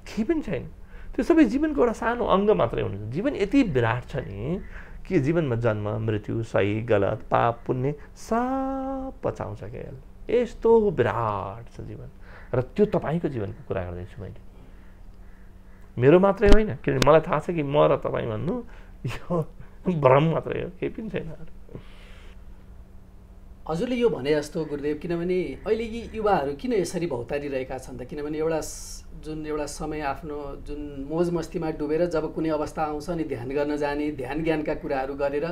केही पनि छैन त्यो सबै जीवनको एउटा सानो अङ्ग मात्रै हुन्छ जीवन यति विराट छ नि कि जीवनमा जन्म मृत्यु सही गलत पाप पुण्य सब पचाउँछ क्या यस्तो विराट छ जीवन र त्यो तपाईँको जीवनको कुरा गर्दैछु मैले मेरो मात्रै होइन किनभने मलाई थाहा छ कि म र तपाईँ भन्नु यो भ्रम मात्रै हो केही पनि छैन हजुरले यो भने जस्तो गुरुदेव किनभने अहिलेकी युवाहरू किन यसरी भौतारिरहेका छन् त किनभने एउटा समय आफ्नो जुन मोज मस्तीमा डुबेर जब कुनै अवस्था आउँछ अनि ध्यान गर्न जाने ध्यान ज्ञानका कुराहरू गरेर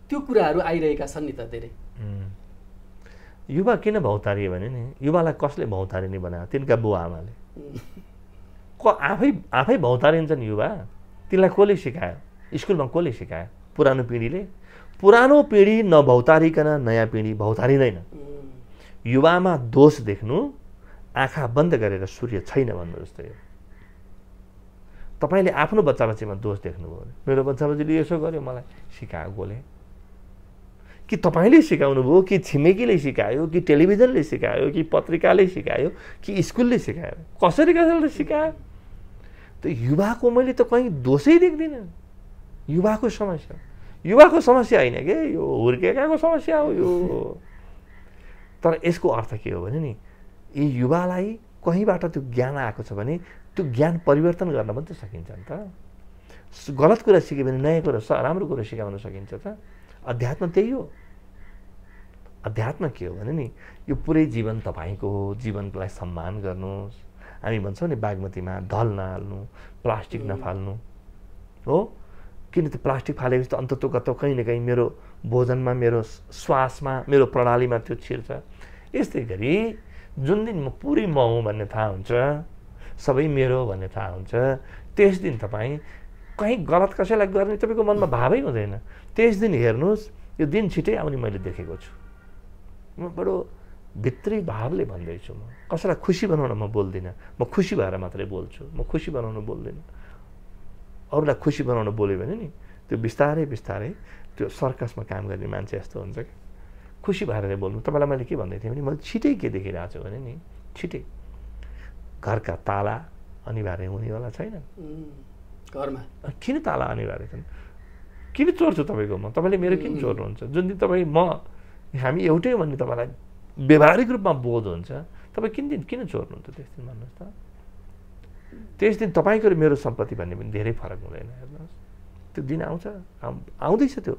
त्यो कुराहरू आइरहेका छन् नि त धेरै युवा किन भौतारियो भने नि युवालाई कसले भौतारिने बनायो तिनका बुवा आमाले आफै भौतारिन्छन् युवा तिनलाई कसले सिकायो स्कुलमा कसले सिकायो पुरानो पिँढीले पुरानो पिँढी नभौतारिकन नयाँ पिँढी भौतारिँदैन युवामा दोष देख्नु आँखा बन्द गरेर सूर्य छैन भन्नु जस्तै हो तपाईँले आफ्नो बच्चा बच्चीमा दोष देख्नुभयो भने मेरो बच्चा बच्चीले यसो गर्यो मलाई सिकायो गोले कि तपाईँले सिकाउनु भयो कि छिमेकीले सिकायो कि टेलिभिजनले सिकायो कि पत्रिकाले सिकायो कि स्कुलले सिकायो कसरी सिकायो त युवाको मैले त कहीँ दोषै देख्दिनँ युवाको समस्या होइन के यो हुर्केकाको समस्या हो यो तर यसको अर्थ के हो भने नि यी युवालाई कहीँबाट त्यो ज्ञान आएको छ भने त्यो ज्ञान परिवर्तन गर्न पनि त सकिन्छ नि त गलत कुरा सिक्यो भने नयाँ कुरा राम्रो कुरा सिकाउन सकिन्छ त अध्यात्म त्यही हो अध्यात्म के हो भने नि यो पुरै जीवन तपाईँको हो जीवनलाई सम्मान गर्नुहोस् हामी भन्छौँ नि बागमतीमा धल नहाल्नु प्लास्टिक नफाल्नु हो किन त प्लास्टिक फालेपछि त अन्ततोगत कहीँ न कहीँ मेरो भोजनमा मेरो श्वासमा मेरो प्रणालीमा त्यो छिर्छ यस्तै गरी जुन दिन म पुरै म हुँ भन्ने थाहा हुन्छ सबै मेरो भन्ने थाहा हुन्छ त्यस दिन तपाईँ कहीँ गलत कसैलाई गर्ने तपाईँको मनमा भावै हुँदैन त्यस दिन हेर्नुहोस् यो दिन छिटै आउने मैले देखेको छु म बडो भित्री भावले भन्दैछु म कसैलाई खुसी बनाउन म बोल्दिनँ म खुसी भएर मात्रै बोल्छु म खुसी बनाउन बोल्दिनँ अरूलाई खुसी बनाउन बोल्यो भने नि त्यो बिस्तारै बिस्तारै त्यो सर्कसमा काम गर्ने मान्छे जस्तो हुन्छ कि खुसी भएर बोल्नु तपाईँलाई मैले के भन्दै थिएँ भने मैले छिटै के देखिरहेको छु भने नि छिटै घरका ताला अनिवार्य हुनेवाला छैन घरमा किन ताला अनिवार्य छन् किन चोर्छु तपाईँकोमा तपाईँले मेरो किन चोर्नुहुन्छ जुन दिन तपाईँ हामी एउटै हो भन्ने तपाईँलाई व्यावहारिक रूपमा बोध हुन्छ तपाईँ किन चोर्नुहुन्छ त्यस दिन भन्नुहोस् त त्यस दिन तपाईँको र मेरो सम्पत्ति भन्ने पनि धेरै फरक हुँदैन हेर्नुहोस् त्यो दिन आउँछ आउँदैछ त्यो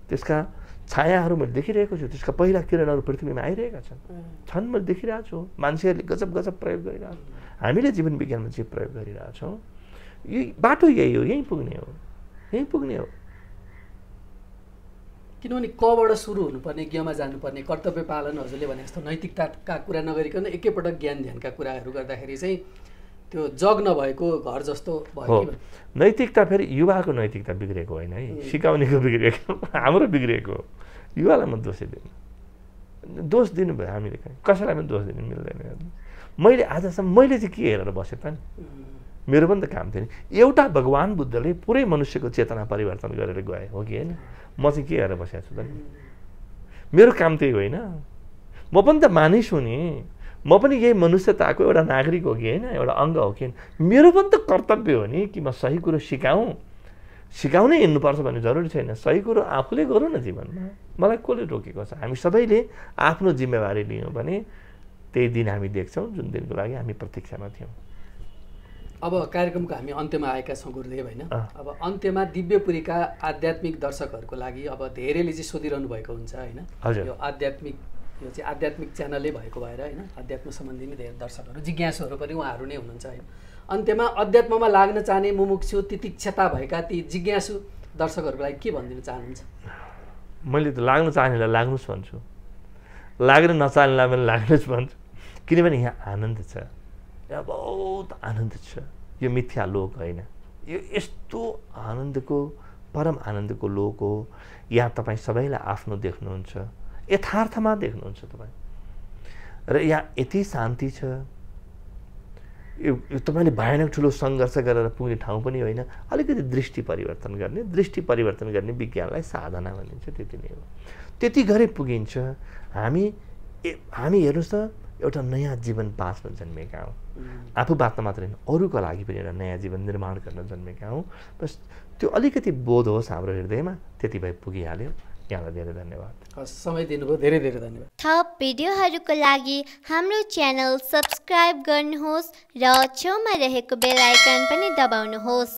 त्यसका छायाहरू मैले देखिरहेको छु त्यसका पहिला किरणहरू पृथ्वीमा आइरहेका छन् मैले देखिरहेको छु मान्छेहरूले गजब प्रयोग गरिरहेको हामीले जीवन विज्ञानमा चाहिँ प्रयोग गरिरहेछौँ यही बाटो यही हो यहीँ पुग्ने हो किनभने कबाट सुरु हुनुपर्ने ज्ञमा जानुपर्ने कर्तव्य पालन हजुरले भने जस्तो नैतिकताका कुरा नगरिकन एकैपटक ज्ञान ध्यानका कुराहरू गर्दाखेरि चाहिँ त्यो जग नभएको घर जस्तो भयो कि नैतिकता फेरि युवाको नैतिकता बिग्रेको होइन है सिकाउनेको बिग्रेको हाम्रो बिग्रेको युवालाई म दोष दिनु भयो हामीले कसैलाई पनि दोष दिनु मिल्दैन मैले आजसम्म मैले चाहिँ के हेरेर बसेँ त नि मेरो पनि त काम थियो नि एउटा भगवान् बुद्धले पुरै मनुष्यको चेतना परिवर्तन गरेर गए हो कि होइन म चाहिँ के हेरेर बसेको छु त नि मेरो काम त्यही होइन म पनि त मानिस हुँ नि म पनि यही मनुष्यताको एउटा नागरिक हो कि होइन एउटा अङ्ग हो कि मेरो पनि त कर्तव्य हो नि कि म सही कुरो सिकाउनै हिँड्नुपर्छ भन्ने जरुरी छैन सही कुरो आफूले गरौँ न जीवनमा मलाई कसले रोकेको छ हामी सबैले आफ्नो जिम्मेवारी लियौँ भने त्यही दिन हामी देख्छौँ जुन दिनको लागि हामी प्रतीक्षामा थियौँ अब कार्यक्रमको हामी अन्त्यमा आएका छौँ गुरुदेव होइन अब अन्त्यमा दिव्यपुरीका आध्यात्मिक दर्शकहरूको लागि अब धेरैले चाहिँ सोधिरहनु भएको हुन्छ होइन यो चाहिँ आध्यात्मिक च्यानलै भएको भएर होइन आध्यात्म सम्बन्धी नै धेरै दर्शकहरू जिज्ञासुहरू पनि उहाँहरू नै हुनुहुन्छ होइन अन्त्यमा अध्यात्ममा लाग्न चाहने मुमुक्षु तितिक्षता भएका ती जिज्ञासु दर्शकहरूको लागि के भनिदिन चाहनुहुन्छ मैले त लाग्न चाहनेलाई लाग्नुहोस् भन्छु लाग्ने नचाल्नेलाई पनि लाग्नुहोस् भन्छु, किनभने यहाँ आनन्द छ, यहाँ बहुत आनन्द छ। यो मिथ्या लोक होइन, यो यस्तो आनन्दको परम आनन्दको लोक हो। यहाँ तपाईँ सबैलाई आफ्नो देख्नुहुन्छ, यथार्थमा देख्नुहुन्छ तपाईँ, र यहाँ यति शान्ति छ। यो तपाईँले भयानक ठुलो सङ्घर्ष गरेर पुग्ने ठाउँ पनि होइन, अलिकति दृष्टि परिवर्तन गर्ने विज्ञानलाई साधना भनिन्छ, त्यति नै हो। त्यति गरे पुगिन्छ। हामी हेर्नुहोस् त, एउटा नयाँ जीवन बाँच्न जन्मेका हौँ। आफू बाँच्न मात्र होइन, अरूको लागि पनि एउटा नयाँ जीवन निर्माण गर्न जन्मेका हौँ। बस त्यो अलिकति बोध होस् हाम्रो हृदयमा, त्यति भए पुगिहाल्यो। यहाँलाई धेरै धन्यवाद। समय दिनुभयो, धेरै धेरै धन्यवाद। थप भिडियोहरूको लागि हाम्रो च्यानल सब्स्क्राइब गर्नुहोस् र छेउमा रहेको बेल आइकन पनि दबाउनुहोस्।